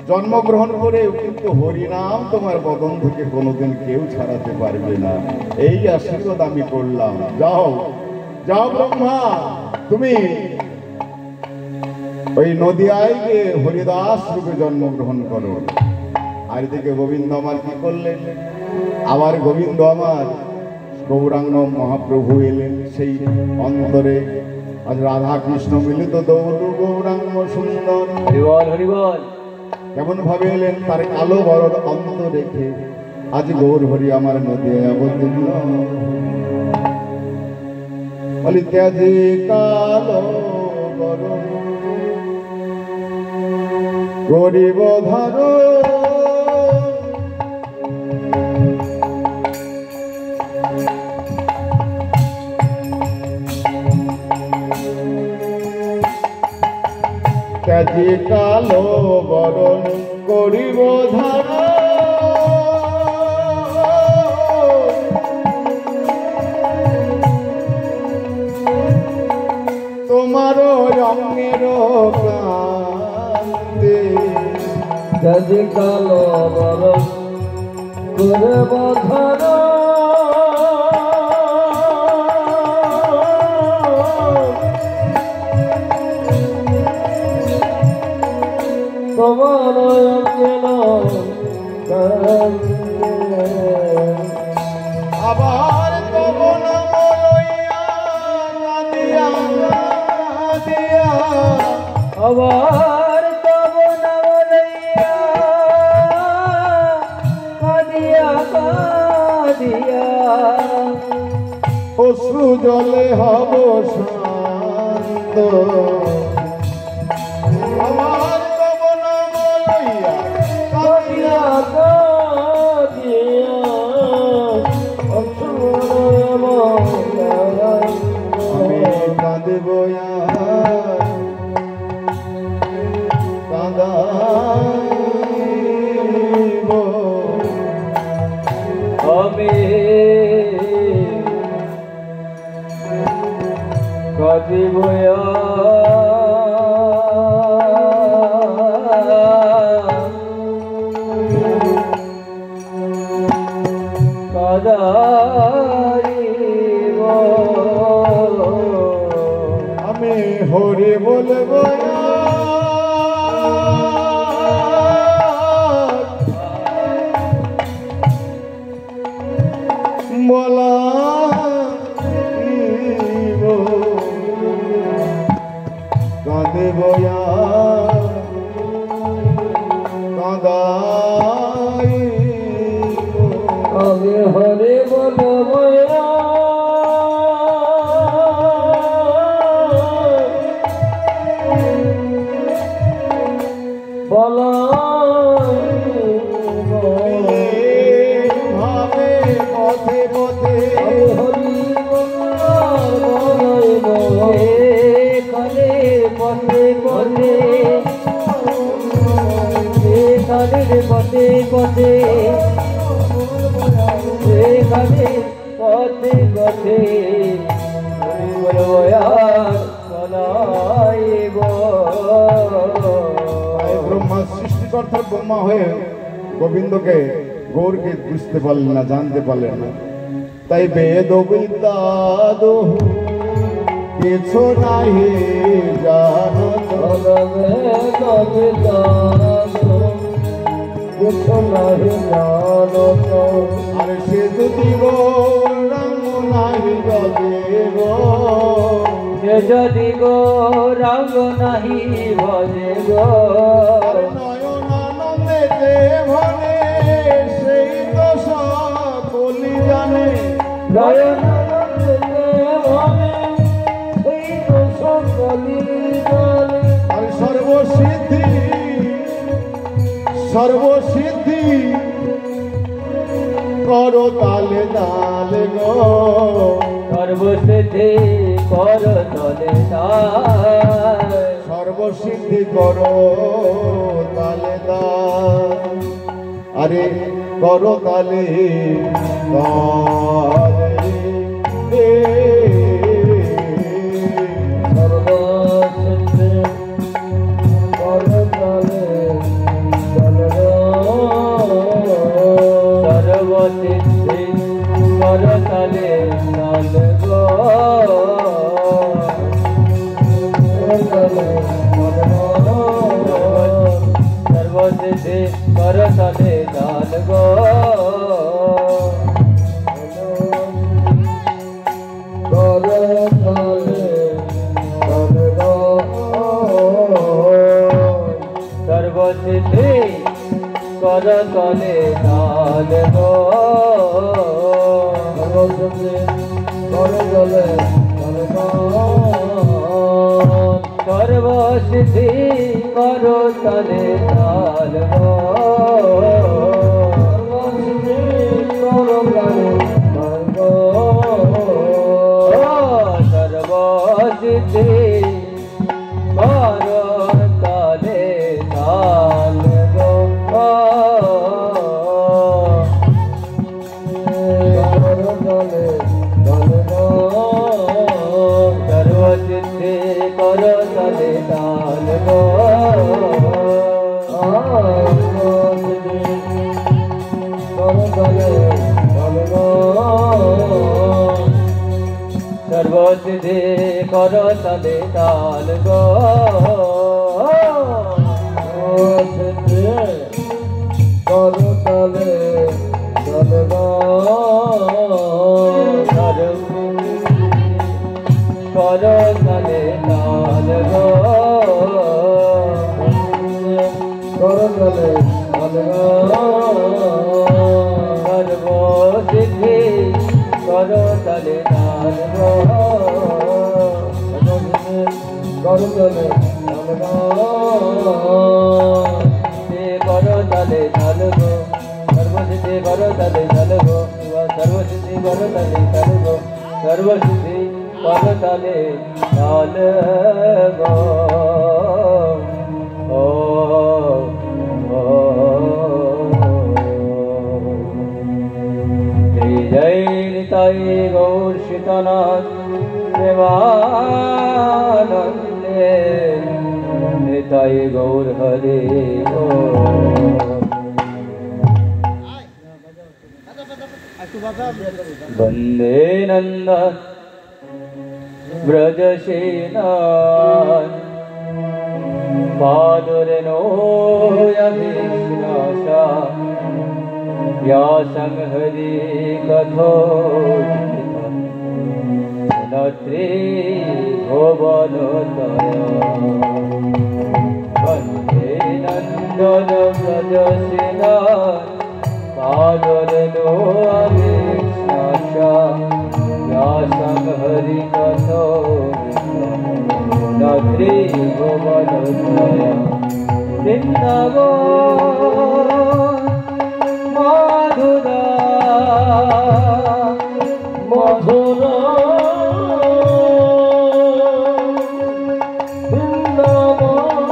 জন্মগ্রহণ করে, কিন্তু হরিনাম তোমার বদন থেকে কোনোদিন কেউ ছাড়াতে পারবে না, এই আশীর্বাদ আমি করলাম। যাও যাও ব্রহ্মা, তুমি ওই নদিয়ায় গিয়ে হরিদাস রূপে জন্মগ্রহণ করো। আর এদিকে গোবিন্দ আমার কি করলেন, আবার গোবিন্দ আমার গৌরাঙ্গ মহাপ্রভু এলেন সেই অন্তরে। আজ রাধা কৃষ্ণ মিলিত দৌড়ু গৌরাঙ্গ সুন্দর। হরিবল হরিবল। কেমন ভাবে এলেন, তার কালো বরণ অন্ত রেখে আজ গৌর হরি আমার নদিয়ায় অবতীর্ণ। বলি ত্যাজি কালো বরণ গরিব ধরো ত্যাজি কালো বরণ করিব ধারা তোমার রঙের কান্দে। ত্যাজি কালো বরণ করিব ধারা তোমার আবার তব নাম লইয়া কাঁদিয়া কাঁদিয়া, আবার তব নাম লইয়া কাঁদিয়া কাঁদিয়া অশ্রু জলে হব শান্ত। আমার তব নাম লইয়া কাঁদিয়া কাঁদিয়া আমি কাঁদব কাঁদাইব আমি কাঁদিব কাঁদাইব আমি হরি বলব বলাইব কাঁদেব কাঁদাইব আমি হরে বলব ভাবে পথে পথে হরি কালে পথে পথে কালে পথে পথে কালে পথে পথে ব্রহ্মা সৃষ্টি সৃষ্টিকর্তার ব্রহ্মা হয়ে গোবিন্দকে গৌরকে বুঝতে পারলেন না, জানতে পারলেন না। তাই বেদ বিদ্যা দোহ কিছু নাহি জানো, আর সে যদি গৌরাঙ্গ নাহি দেব, সে যদি গৌরাঙ্গ নাহি ভজে গো, নয়নানন্দেতে ভনে সেই তো সকলি জানে, নয়নানন্দেতে ভনে সেই তো সকলি জানে। আর সর্বসিদ্ধি সর্বসিদ্ধি করো তালে তালে গো, সর্বসিদ্ধি কর তলে তাল, সর্বসিদ্ধি করো তালে তাল, আরে করো তালে তালে, সর্বসিদ্ধি কর তলে তাল গো, সর্বসিদ্ধি কর তলে তাল গো, সর্বসিদ্ধি কর তলে তাল গো, কর তলে তাল গো, সর্বসিদ্ধি কর তলে তাল গো, সর্বসিদ্ধি কর তলে তাল গো, সর্বসিদ্ধি কর তলে তাল গো, সর্বসিদ্ধি কর তলে তাল গো, সর্বসিদ্ধি কর তলে তাল গো, সর্বসিদ্ধি কর তলে তাল গো, সর্বসিদ্ধি কর তলে তাল গো, সিদ্ধি কর তলে তাল গো, কর তলে তাল গো, কর তলে তাল গো, সর্বসিদ্ধি কর তলে তাল গো, কর তলে তাল গো, কর তলে তাল গো, সর্বসিদ্ধি কর তলে তাল গো, সর্বসিদ্ধি কর তলে তাল গো, সর্বসিদ্ধি কর তলে তাল গো, ও জয় নিতাই গৌর সীতানাথ প্রেমানন্দে, নিতাই গৌর হরে গো। বন্দে নন্দ ব্রজসেনা पादुरनोऽभिष्णासा व्यासं हरि कथोचितं त्रिभुवनोदया वन्दे नन्दनव्रजसेना पादुरनोऽभिष्णासा व्यासं हरि कथोचितं त्रिभुवनोदया বৃন্দাবন মধুরা মধুরা বৃন্দাবন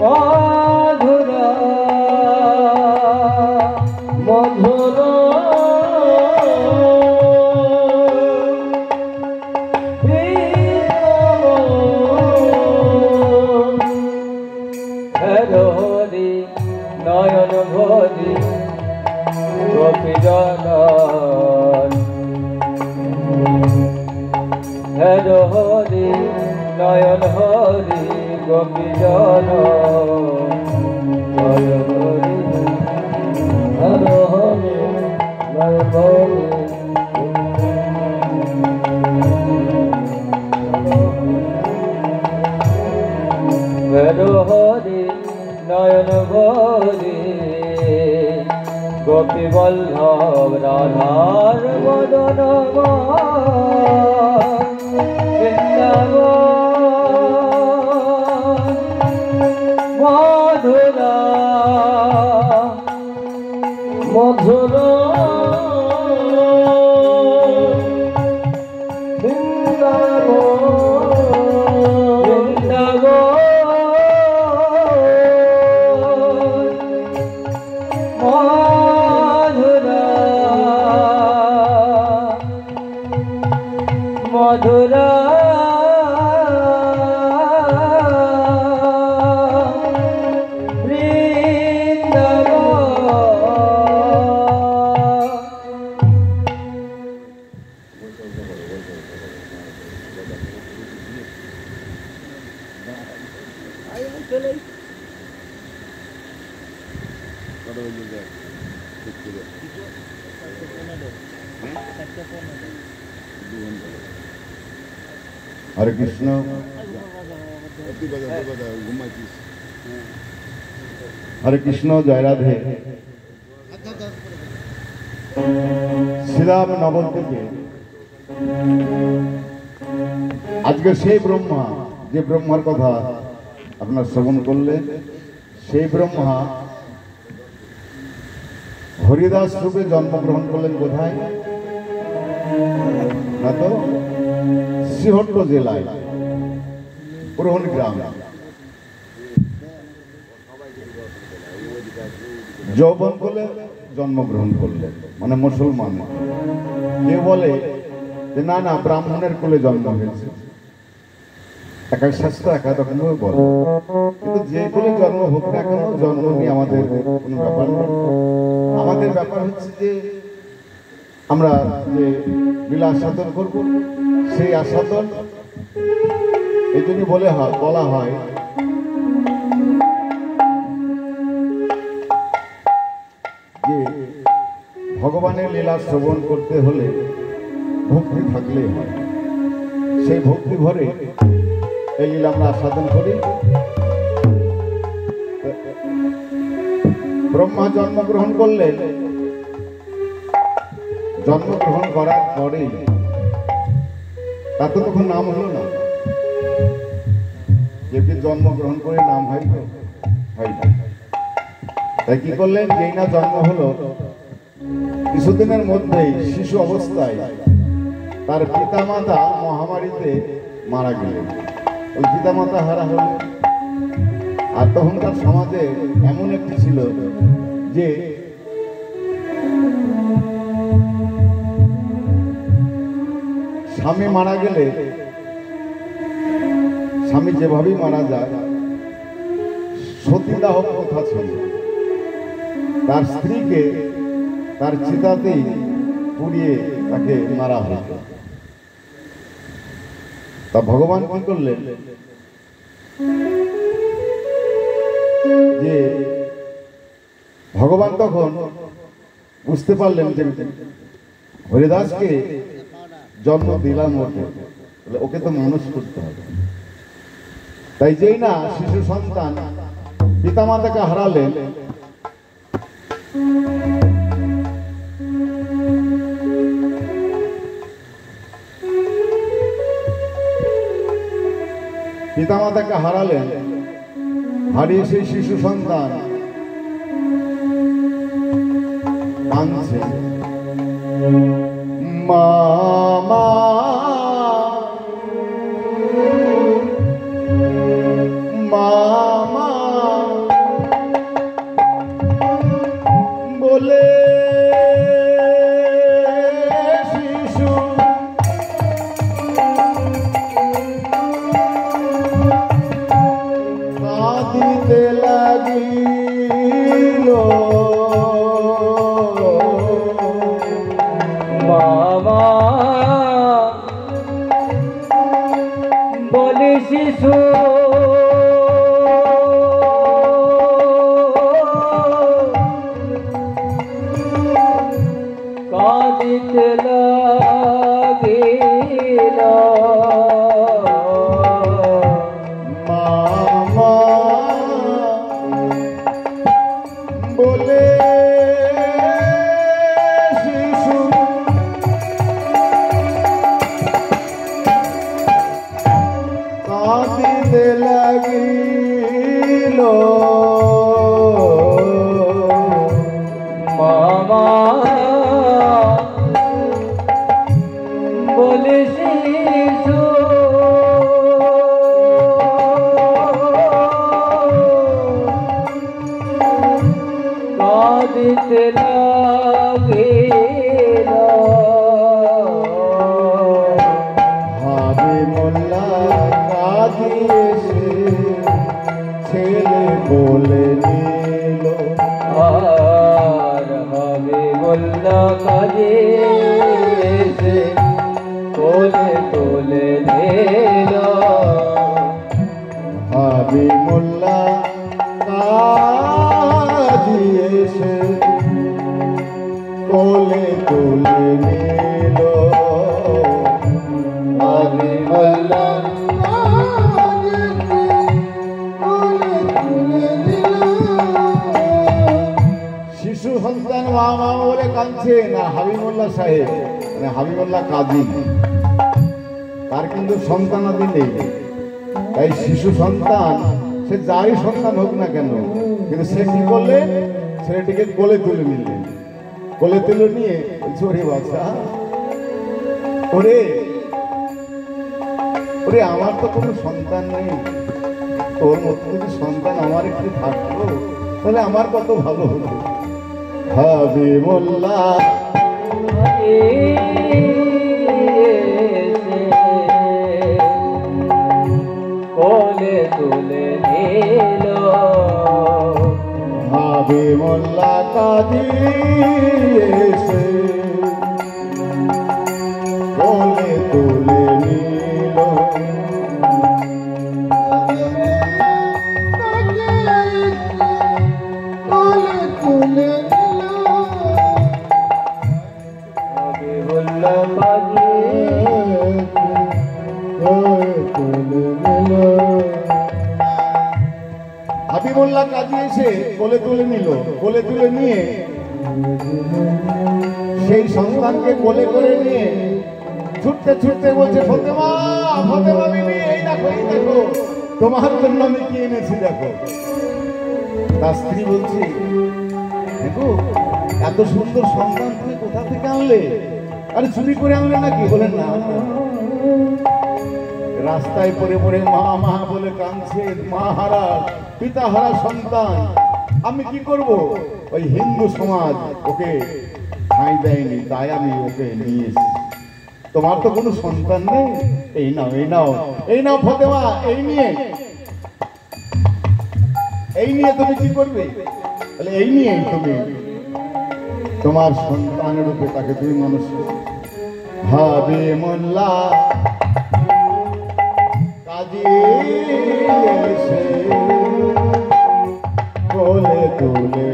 মধুরা মধুরা ভেদ হরি নয়ন হরি গোপীজন নয়ন হরি ভেদ হরি নয়ন হরি ভেদ হরি নয়ন হরি গোপী বল্লভ রাধার বদন মধুরা মধুরা মধুরা हरे कृष्ण हरे कृष्ण जय राधे श्रीराम नवद्वीपे आज के সেই ব্রহ্মা যে ব্রহ্মার কথা আপনার শ্রবণ করলেন সেই ব্রহ্মা হরিদাস রূপে জন্মগ্রহণ করলেন কোথায় না তো সিহট্ট জেলায় পুরহন গ্রাম যৌবন করলে জন্মগ্রহণ করলেন মানে মুসলমান কেউ বলে যে না না ব্রাহ্মণের কোলে জন্ম হয়েছে এক এক শাস্ত্র এক এক রকম বলে কিন্তু যে কোলে জন্ম হোক না কেন জন্ম নিয়ে আমাদের কোনো ব্যাপার নেই আমাদের ব্যাপার হচ্ছে যে আমরা যে লীলা আস্বাদন করব সেই আস্বাদন এই জন্য বলা হয় যে ভগবানের লীলা শ্রবণ করতে হলে ভক্তি থাকলেই হয় সেই ভক্তি ভরে এই লীলা আমরা আস্বাদন করি ব্রহ্মা জন্মগ্রহণ করলেন জন্মগ্রহণ করার পরে তার তো তখন নাম হলো না যেটি জন্মগ্রহণ করে নাম হয় তাই কি করলেন যেই না জন্ম হলো কিছুদিনের মধ্যেই শিশু অবস্থায় তার পিতামাতা মহামারীতে মারা গেলেন ওই পিতামাতা হারা হলেন আর তখনকার সমাজে এমন একটি ছিল যে স্বামী মারা গেলে স্বামী যেভাবেই মারা যায় সতীদাহ প্রথা ছিল তার স্ত্রীকে তার চিতাতেই পুড়িয়ে তাকে মারা হতো তা ভগবান কি করলেন যে ভগবান তখন বুঝতে পারলেন যে হরিদাসকে জন্ম দিলাম ওকে তো মানুষ করতে হবে তাই যেই না শিশু সন্তান পিতামাতাকে হারালেন হারিয়ে সেই শিশু সন্তান কাঁদছে মামা মামা বলে শিশু কাঁদিতে লাগিল মামা শিশু কাঁদিতে লাগিল মামা বলে শিশু কাঁদিতে লাগিল মামা বলে শিশু কাঁদিতে লাগিল হাবি মোল্লা কাঁদিয়েছে ছেলে বলে নিল আর হবে বললা কাজে এসে কোলে কোলে নিল হাবি মোল্লা কাঁদিয়েছে কোলে তুলে নিল হবে বললা শিশু সন্তান মা মা বলে কাঁদছে না হাবিবুল্লাহ সাহেব মানে হাবিবুল্লাহ কাজী তার কিন্তু সন্তানাদি নেই তাই শিশু সন্তান সে যারই সন্তান হোক না কেন কিন্তু সে কি করলে ছেলেটিকে কোলে তুলে নিলেন কোলে তুলে নিয়ে চোরে বাচ্চা ওরে ওরে আমার তো কোনো সন্তান নেই তোর মতো যদি সন্তান আমার একটু থাকতো তাহলে আমার কত ভালো হতো হাবিবুল্লাহ কোলে তুলে নিল হাবিবুল্লাহ কাঁদিয়েছে কোলে তুলে নিল হবে বললা কাজে হাবিবুল্লাহ কাঁদিয়েছে কোলে তুলে নিল কোলে তুলে নিয়ে সেই সন্তানকে কোলে করে নিয়ে ছুটতে ছুটতে বলছে ফতেমা ফতেমা বিবি এই দেখো তোমার জন্য আমি কি এনেছি দেখো তার স্ত্রী বলছি দেখো এত সুন্দর সন্তান তুমি কোথা থেকে আনলে আরে চুরি করে আনলে নাকি বলেন না রাস্তায় পড়ে পড়ে মা মা বলে কাঁদছে মা হারা পিতা হারা সন্তান আমি কি করব ওই হিন্দু সমাজ ওকে ঠাঁই দেয়নি তাই আমি ওকে নিয়ে এসেছি তোমার তো কোনো সন্তান নেই এই নাও এই নাও এই নাও ফতেমা এই নিয়ে তুমি কি করবে তাহলে এই নিয়ে তুমি তোমার সন্তানের রূপে তাকে তুমি মানুষ হবে মোল্লা কাজিয়েছে কোলে তুলে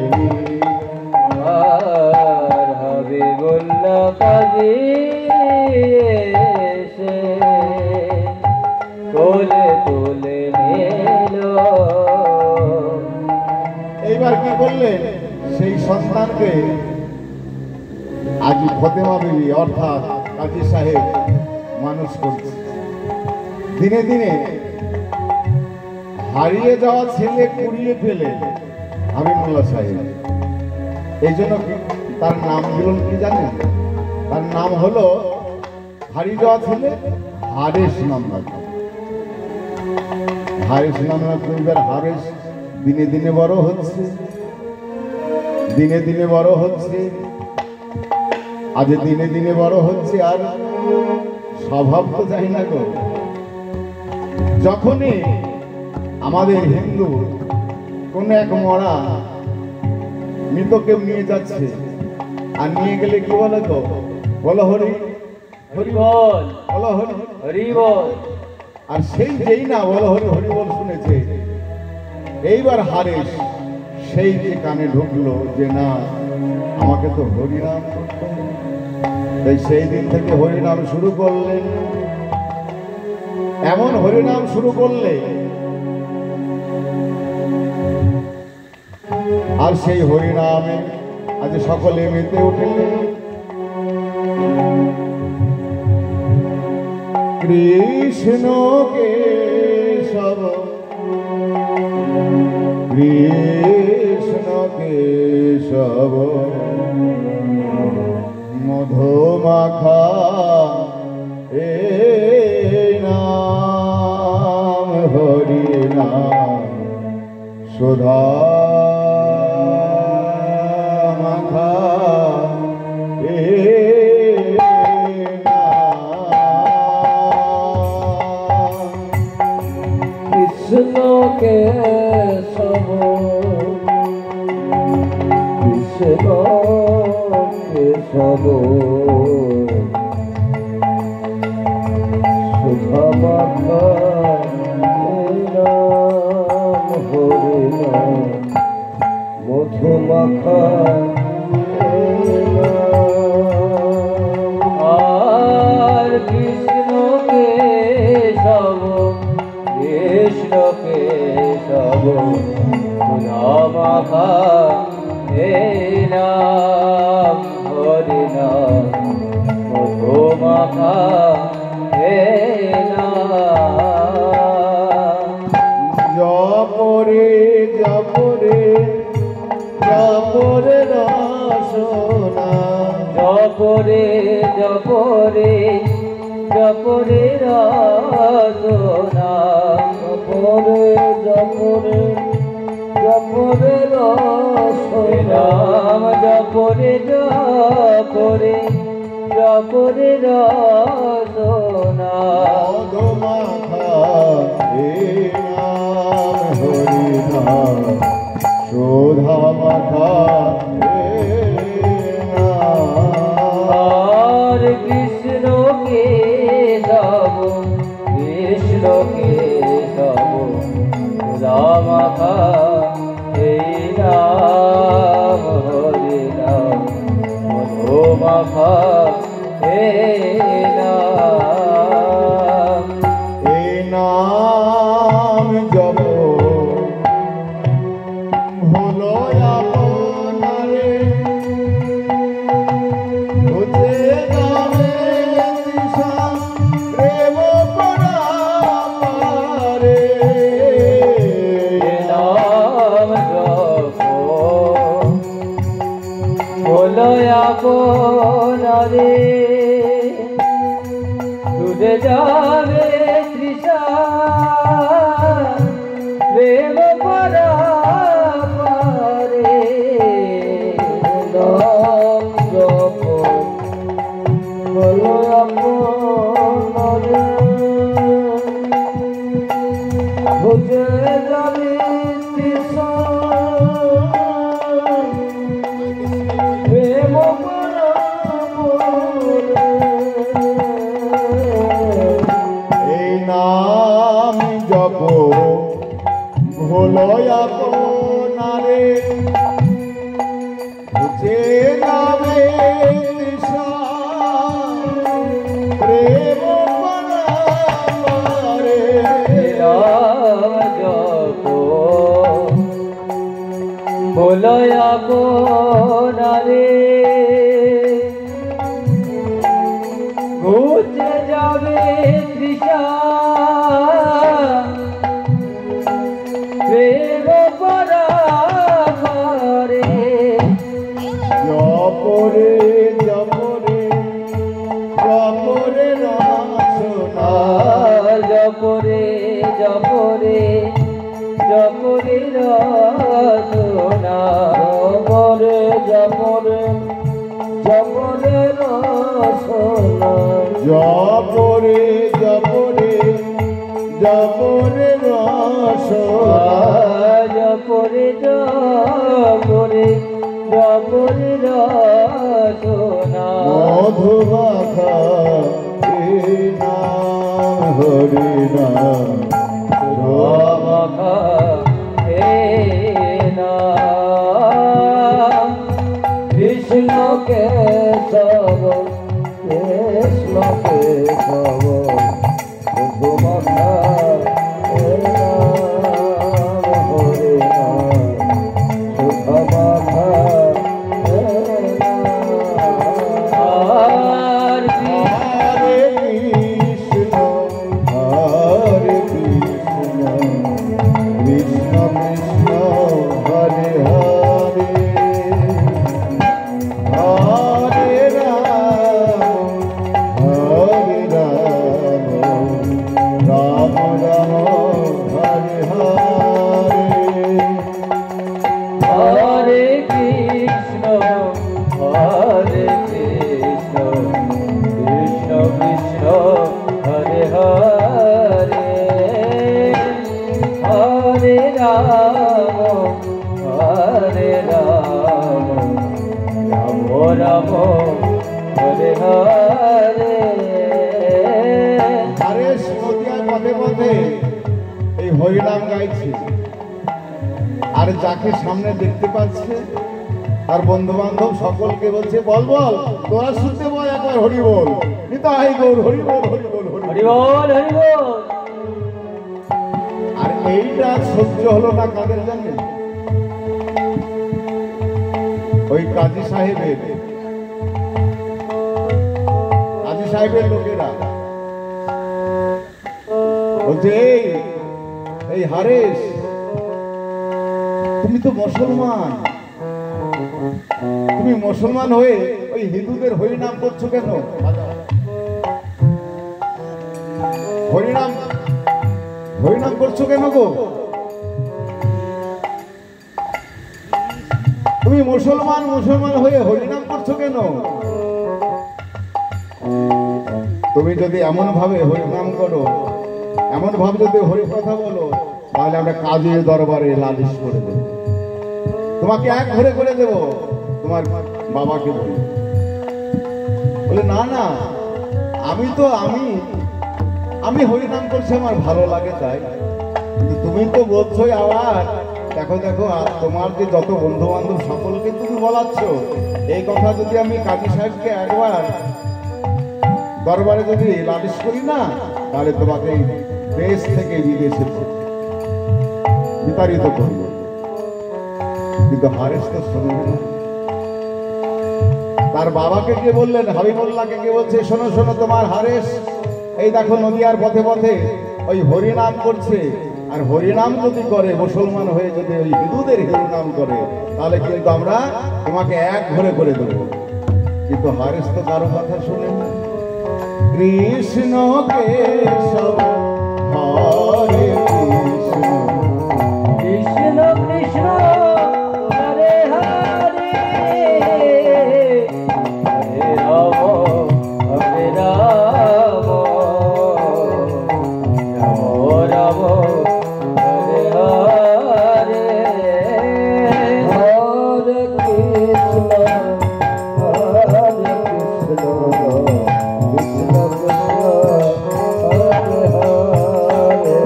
আর হবে বললা কাজে এসে কোলে তুলে নিল এইবার কি করলেন সেই সন্তানকে আজ ফতেমা বিবি অর্থাৎ কাজী সাহেব মানুষ করছে দিনে দিনে হারিয়ে যাওয়া ছেলে কুড়িয়ে ফেলে হাবিবুল্লাহ সাহেব এই জন্য তার নাম দিলেন কি জানেন তার নাম হলো হারিয়ে যাওয়া ছেলে হারেস নাম রাখা হারেস নাম রাখা এবার হারেস দিনে দিনে বড় হচ্ছে দিনে দিনে বড় হচ্ছে আজ দিনে দিনে বড় হচ্ছে আর স্বভাব তো যাই না গো যখনই আমাদের হিন্দু কোন এক মরা মৃতকে নিয়ে যাচ্ছে আর নিয়ে গেলে কি বলে তো বলো হরি হরি বল বলো হরি হরি বল আর সেই যেই না বল হরি হরি বল শুনেছে, এইবার হারেস সেই যে কানে ঢুকলো যে না আমাকে তো হরিনাম করতে হবে। তাই সেই দিন থেকে হরিনাম শুরু করলেন। এমন হরিনাম শুরু করলে আর সেই হরিনামে আজ সকলে মেতে উঠলেন। কৃষ্ণ কেশব কৃষ্ণ কেশব মধুমাখা এই নাম হরি নাম সুধা মাখা কৃষ্ণ কেশব কৃষ্ণ কেশব সুধা মাখা নাম হরি নাম মধু মাখা আর কৃষ্ণ কেশব কৃষ্ণ কেশব সুধা মাখা নাম হরি নাম মধু মাখা জপরে জপরে জপরে রসনা জপরে জপরে জপরে রসনা জপরে জপরে জপরে রসনা জপরে জপরে জপরে রসনা মধুমাখা এই নাম হরি নাম সুধা মাখা আর কৃষ্ণ কেশব কৃষ্ণ কেশব সুধা মাখা এই নাম হরি নাম মধু মাখা এই নাম জপ হলো আপনারে বুঝে যাবে দিশা প্রেম পরারে নাম জপ হলো আপনারে বুঝে যাবে তৃষা প্রেম পরারে নাম জপ হলো আপনারে বুঝে যাবে তৃষা প্রেম এই নাম জপ হলো আপনারে বুঝে যাবে তৃষা প্রেম পরারে জপ বলো আপনারে ঘুচে যাবে তৃষা প্রেম পরারে জপরে জপরে জপরে রসনা জপরে জপরে জপরে রসনা জপরে জপরে জপরে রসনা জপরে জপরে জপরে রসনা জপরে জপরে জপরে রসনা মধুমাখা এই নাম হরি নাম মাখা হে নাম কৃষ্ণ কেশব কৃষ্ণ কেশব মাখা হে নাম হরে নাম সুখ মাখা হে নাম হরে কৃষ্ণ হরে কৃষ্ণ কৃষ্ণ কৃষ্ণ হরে হরে হরে রাম হরে রাম রাম রাম হরে হরে হরে কৃষ্ণ কৃষ্ণ কৃষ্ণ হরে হরে হরে রাম রাম রাম হরে হরে আরে নদিয়ার পথে পথে এই হরিনাম গাইছে, আর যাকে সামনে দেখতে পাচ্ছে তার বন্ধু বান্ধব সকলকে বলছে বল বল তোরা শুনতে বল একবার হরি বল, নিতাই গৌর হরি বল হরি বল হরি বল। হরি বল হরি বল। আর এইটা সহ্য হলো না কাদের জানেন? ওই কাজী সাহেবের লোকেরা বলছে এই হারেস তুমি তো মুসলমান, তুমি মুসলমান হয়ে ওই হিন্দুদের হরিনাম করছো কেন? হরিনাম করছো কেন গো? তুমি মুসলমান হয়ে হরিনাম করছো কেন? তুমি যদি এমন ভাবে হরিনাম করো, এমন ভাবে যদি হরি কথা বলো, তাহলে আমরা কাজীর দরবারে লালিশ করে দেব, তোমাকে এক ঘরে করে দেব। তোমার বাবাকে বলে না না, আমি হরিনাম করছি, আমার ভালো লাগে তাই। কিন্তু তুমি তো বলছোই আবার দেখো দেখো তোমার যে যত বন্ধু বান্ধব সকলকে তুমি বলাচ্ছ, এই কথা যদি আমি কাজী সাহেবকে একবার দরবারে যদি লালিশ করি না, তাহলে তোমাকে দেশ থেকে বিদেশে বিতাড়িত করব। কিন্তু হারেস তো শুনবে না। তার বাবাকে গিয়ে বললেন, হাবিবুল্লাহকে গিয়ে বলছে শোনো শোনো তোমার হারেস এই দেখো নদিয়ার পথে পথে ওই হরিনাম করছে, আর হরিনাম যদি করে মুসলমান হয়ে যদি ওই হিন্দুদের হরিনাম করে, তাহলে কিন্তু আমরা তোমাকে এক ঘরে করে দেবো। কিন্তু হারেস তো কারো কথা শুনে না। কৃষ্ণ কেশব হরে কৃষ্ণ কৃষ্ণ কৃষ্ণ হরে হরে হরে রাম হরে রাম রাম রাম হরে হরে হরে কৃষ্ণ হরে কৃষ্ণ কৃষ্ণ কৃষ্ণ হরে হরে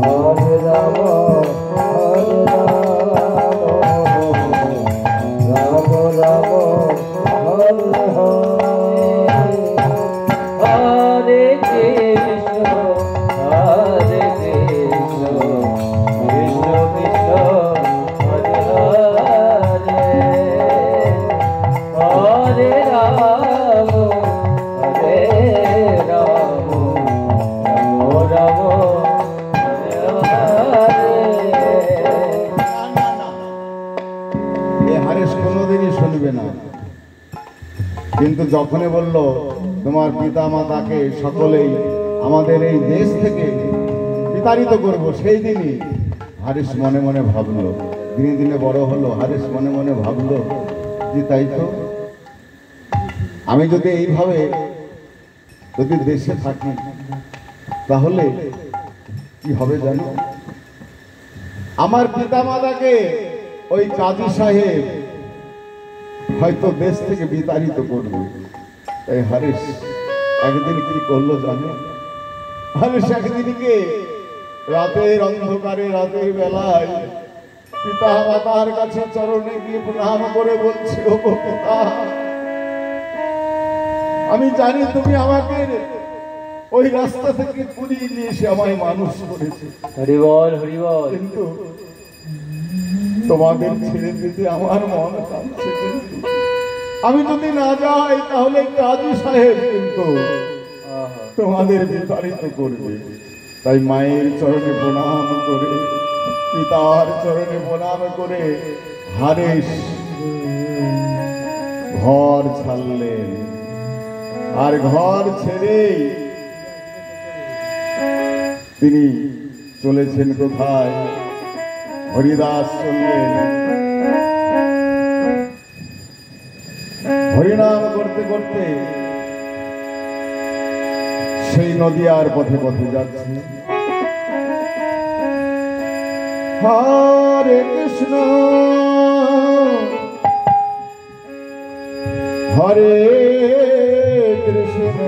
হরে রাম হরে রাম রাম রাম হরে হরে হরে কৃষ্ণ কৃষ্ণ কৃষ্ণ হরে হরে হরে রাম রাম হরে হরে। এ হারেস কোনোদিনই শুনবে না। কিন্তু যখনই বলল তোমার পিতা মাতাকে সকলেই আমাদের এই দেশ থেকে বিতাড়িত করব, সেই দিনই হারেস মনে মনে ভাবলো, দিনে দিনে বড় হলো, হারেস মনে মনে ভাবলো যে তাই তো, আমি যদি এইভাবে যদি দেশে থাকি তাহলে কি হবে জানো? আমার পিতা মাতাকে ওই কাজী সাহেব হয়তো দেশ থেকে বিতাড়িত করবে। এই হারিস একদিন কি করলো জানো? মানুষ একদিনকে রাতের অন্ধকারে রাতের বেলায় পিতা মাতার কাছে চরণে গিয়ে প্রণাম করে বলছে, ও পিতা, আমি জানি তুমি আমাকে ওই রাস্তা থেকে কুড়িয়ে নিয়ে এসে আমায় মানুষ করেছে, হরিবল হরিবল, কিন্তু তোমাদের ছেড়ে দিতে আমার মন কাঁদছে। কিন্তু আমি যদি না যাই তাহলে কাজী সাহেব কিন্তু তোমাদের বিতাড়িত করবে। তাই মায়ের চরণে প্রণাম করে, পিতার চরণে প্রণাম করে হারেশ ঘর ছাড়লেন। আর ঘর ছেড়ে তিনি চলেছেন কোথায়? হরিদাস চললেন, হরিনাম করতে করতে সেই নদিয়ার পথে পথে যাচ্ছে। হরে কৃষ্ণ হরে কৃষ্ণ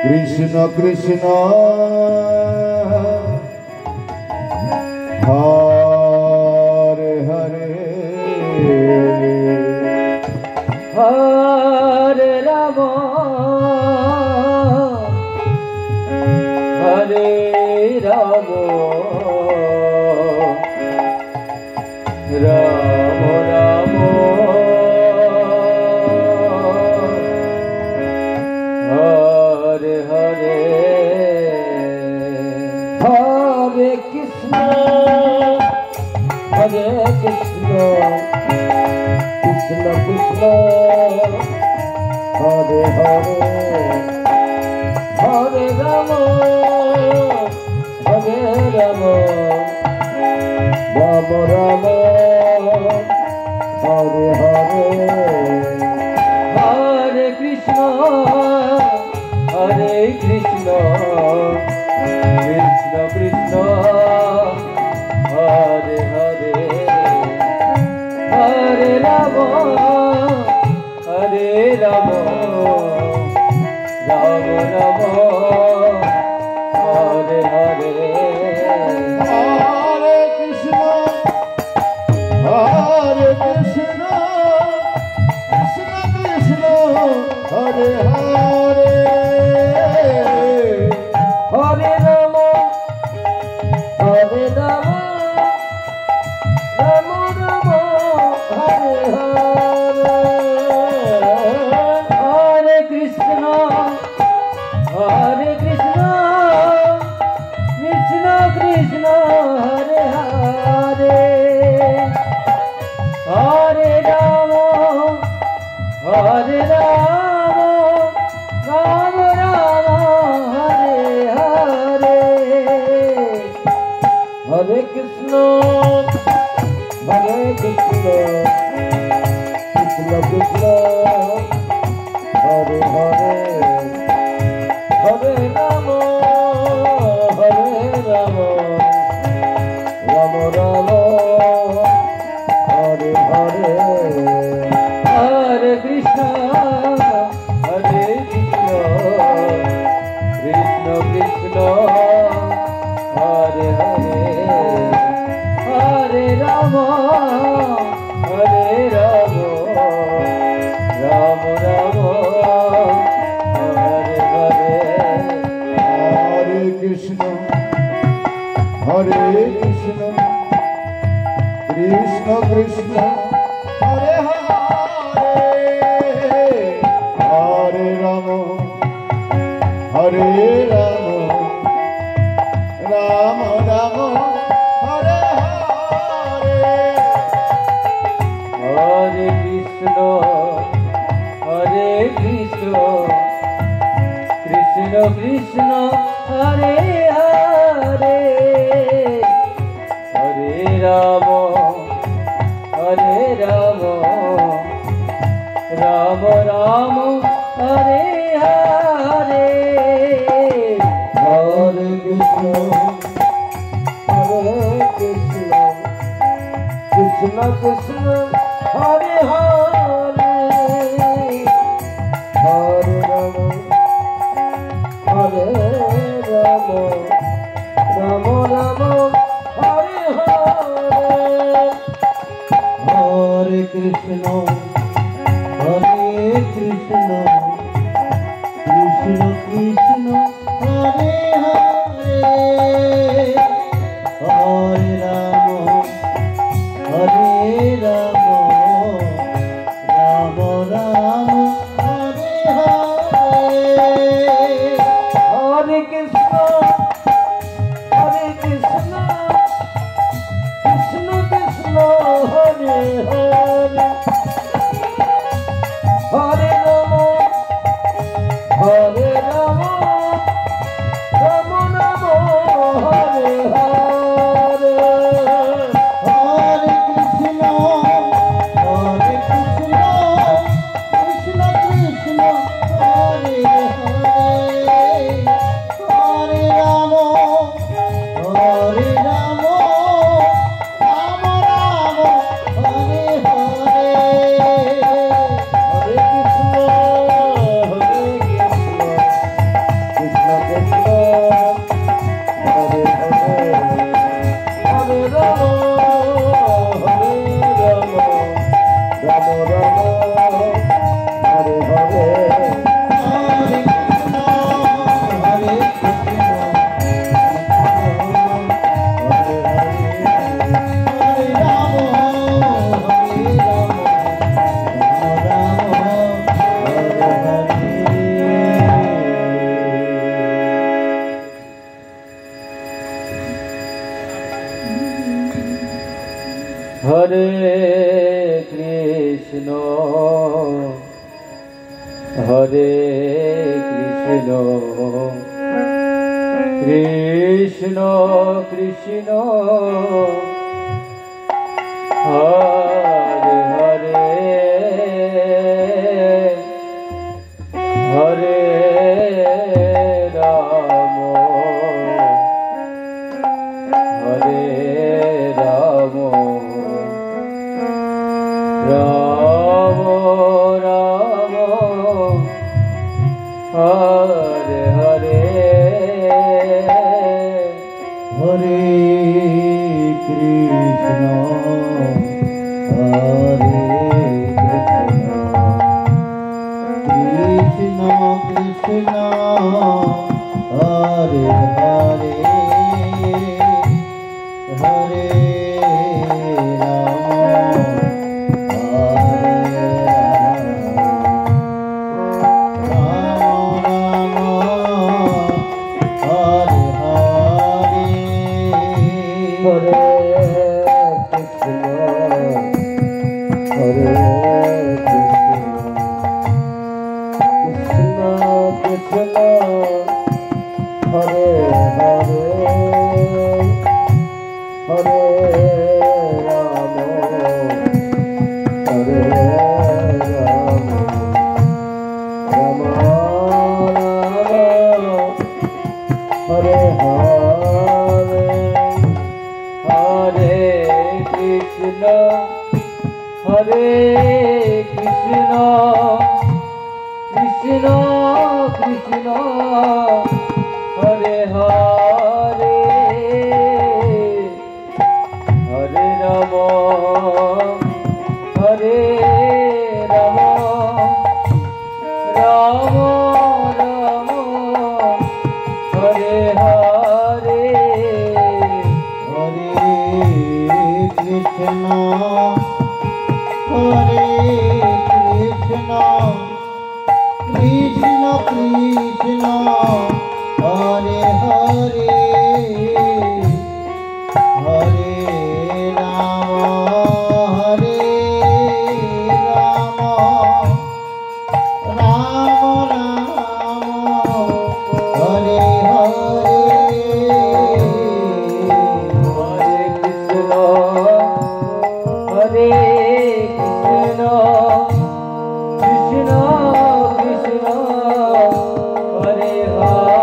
কৃষ্ণ কৃষ্ণ হরে হরে হরে রাম হরে রাম রাম রাম হরে হরে হরে কৃষ্ণ হরে কৃষ্ণ কৃষ্ণ কৃষ্ণ হরে হরে হরে রাম হরে রাম রাম রাম হরে হরে হরে কৃষ্ণ হরে কৃষ্ণ কৃষ্ণ কৃষ্ণ হরে হরে হরে রাম হরে রাম রাম রাম হরে হরে হরে কৃষ্ণ হরে কৃষ্ণ কৃষ্ণ কৃষ্ণ হরে হরে হরে রাম হরে রাম রাম রাম হরে হরে হরে কৃষ্ণ হরে কৃষ্ণ কৃষ্ণ কৃষ্ণ হরে হরে হরে রাম হরে রাম রাম রাম হরে হরে হরে কৃষ্ণ হরে কৃষ্ণ কৃষ্ণ কৃষ্ণ হরে হরে হরে রাম রাম রাম হরে হরে হরে কৃষ্ণ হরে কৃষ্ণ কৃষ্ণ কৃষ্ণ হরে হরে হরে রাম রাম রাম হরে হরে হরে কৃষ্ণ হরে কৃষ্ণ কৃষ্ণ কৃষ্ণ হরে হরে হরে রাম হরে রাম রাম রাম হরে হরে হরে কৃষ্ণ হরে Krishna Krishna Krishna Hare Hare Hare Ram Ram Ram Hare Hare Hare Krishna Krishna Krishna Hare Hare Hare Ram Hare Rama Rama Rama Hare Hare Hare Krishna Krishna Krishna Hare Hare Hare Rama Hare Rama Rama Rama Hare Hare Hare Krishna Krishna Krishna Hare Hare Hare Rama Hare Rama Rama Rama Hare Hare Hare Krishna Krishna Krishna Hare Hare Hare Rama Hare Rama Rama Rama Hare Hare Hare Krishna Krishna Krishna Hare Hare Hare Rama Hare Rama Rama Rama Hare Hare Hare Krishna Hare Krishna Hare Rama Hare Rama Hare Krishna Hare Krishna Krishna Krishna Hare Hare Hare Rama Hare Rama Rama Rama Hare Hare Hare Krishna Hare Krishna Krishna Krishna Hare Hare Hare Hare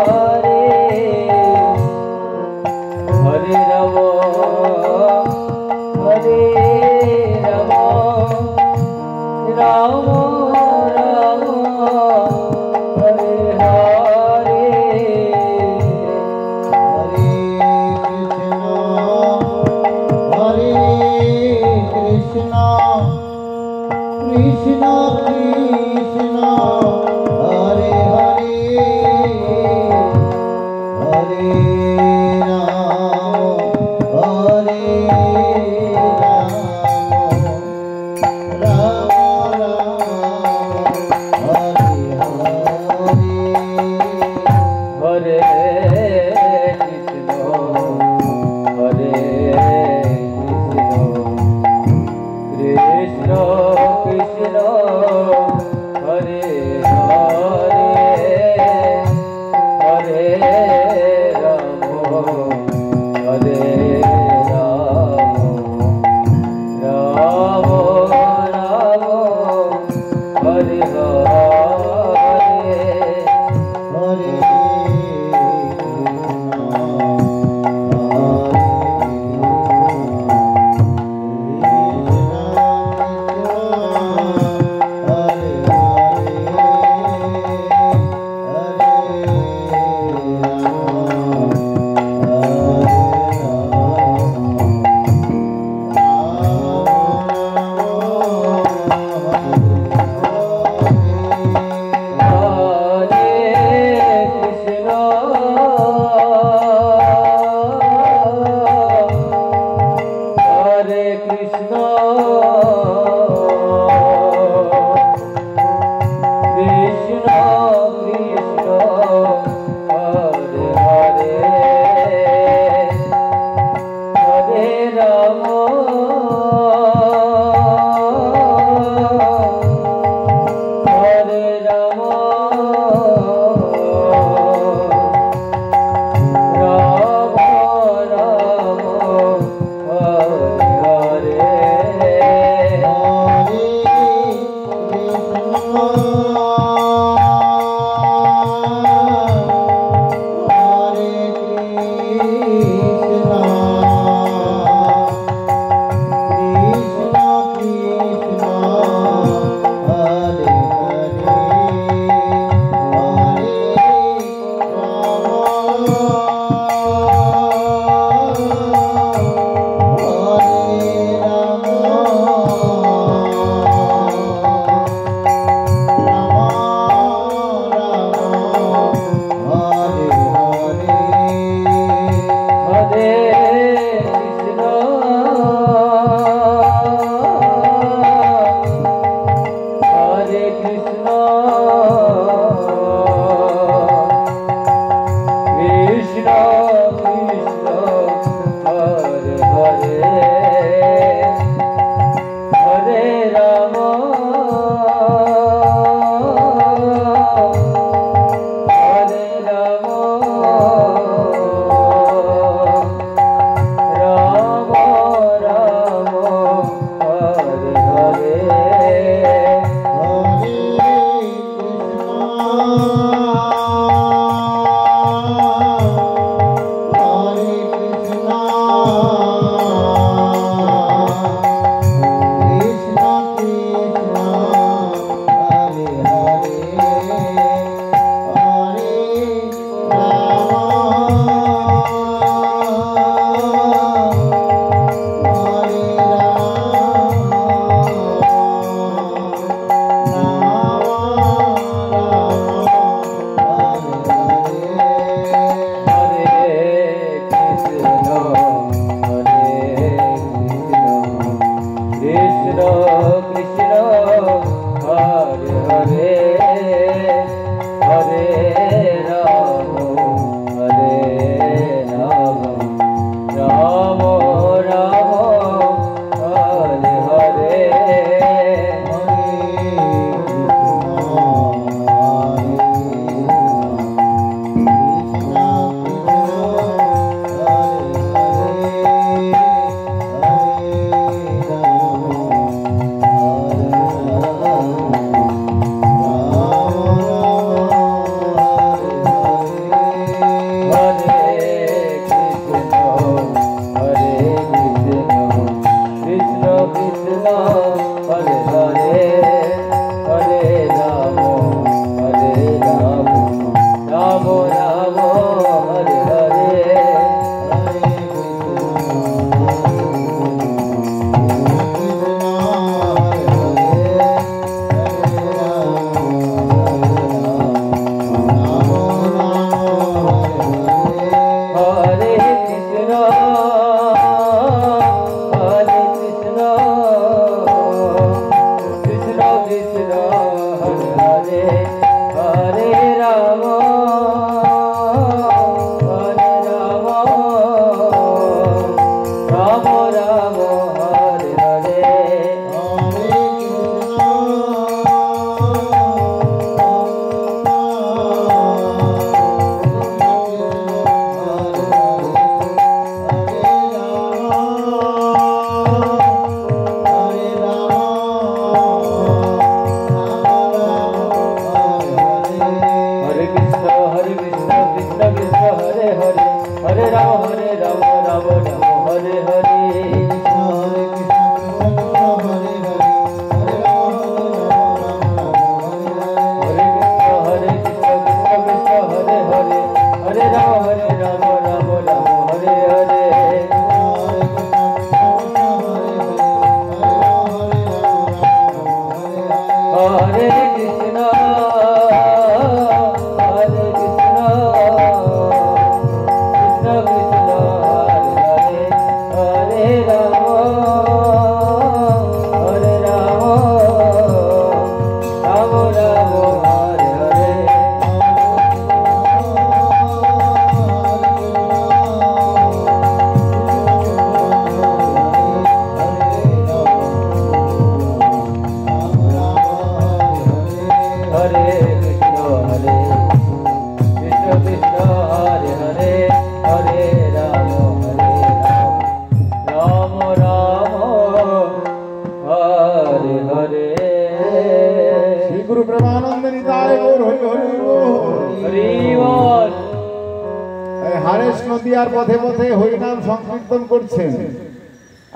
নদিয়ার পথে পথে হরিনাম সংকীর্তন করছেন।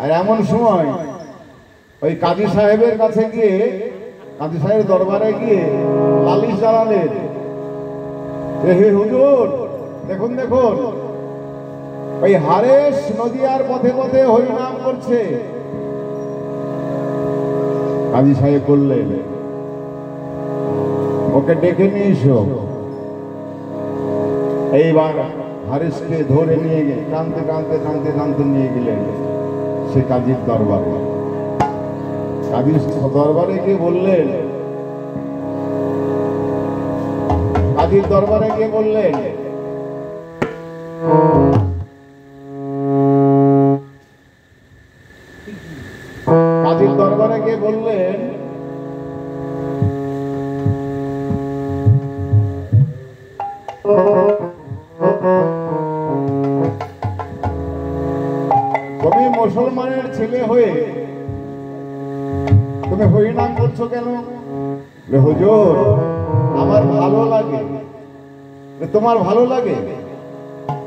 আর এমন সময় ওই কাজী সাহেবের কাছে গিয়ে, কাজী সাহেবের দরবারে গিয়ে লালিশ জ্বালালেন, হে হুজুর দেখুন দেখুন, ওই হারেস নদিয়ার পথে পথে হরিনাম করছে। কাজী সাহেব বললেন, ওকে ডেকে নিয়ে এসো। এইবার হারেসকে ধরে নিয়ে গিয়ে টানতে টানতে টানতে টানতে নিয়ে গেলেন সে কাজীর দরবারে। কাজীর দরবারে গিয়ে বললেন, কাজীর দরবারে গিয়ে বললেন, কাজীর দরবারে গিয়ে বললেন, ছেলে হয়ে তুমি হরিনাম করছো কেন? হুজুর আমার ভালো লাগে। তোমার ভালো লাগে?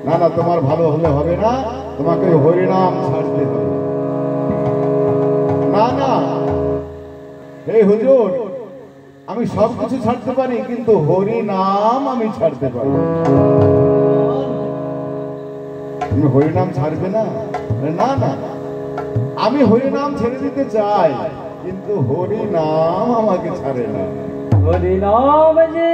না না, তোমার ভালো হলে হবে না, তোমাকে হরিনাম ছাড়তে হবে। না না, হে হুজুর আমি সব কিছু ছাড়তে পারি, কিন্তু হরি নাম আমি ছাড়তে পারি। তুমি হরি নাম ছাড়বে না? না না, আমি হরি নাম ছেড়ে দিতে চাই, কিন্তু হরি নাম আমাকে ছাড়ে না। হরি নাম যে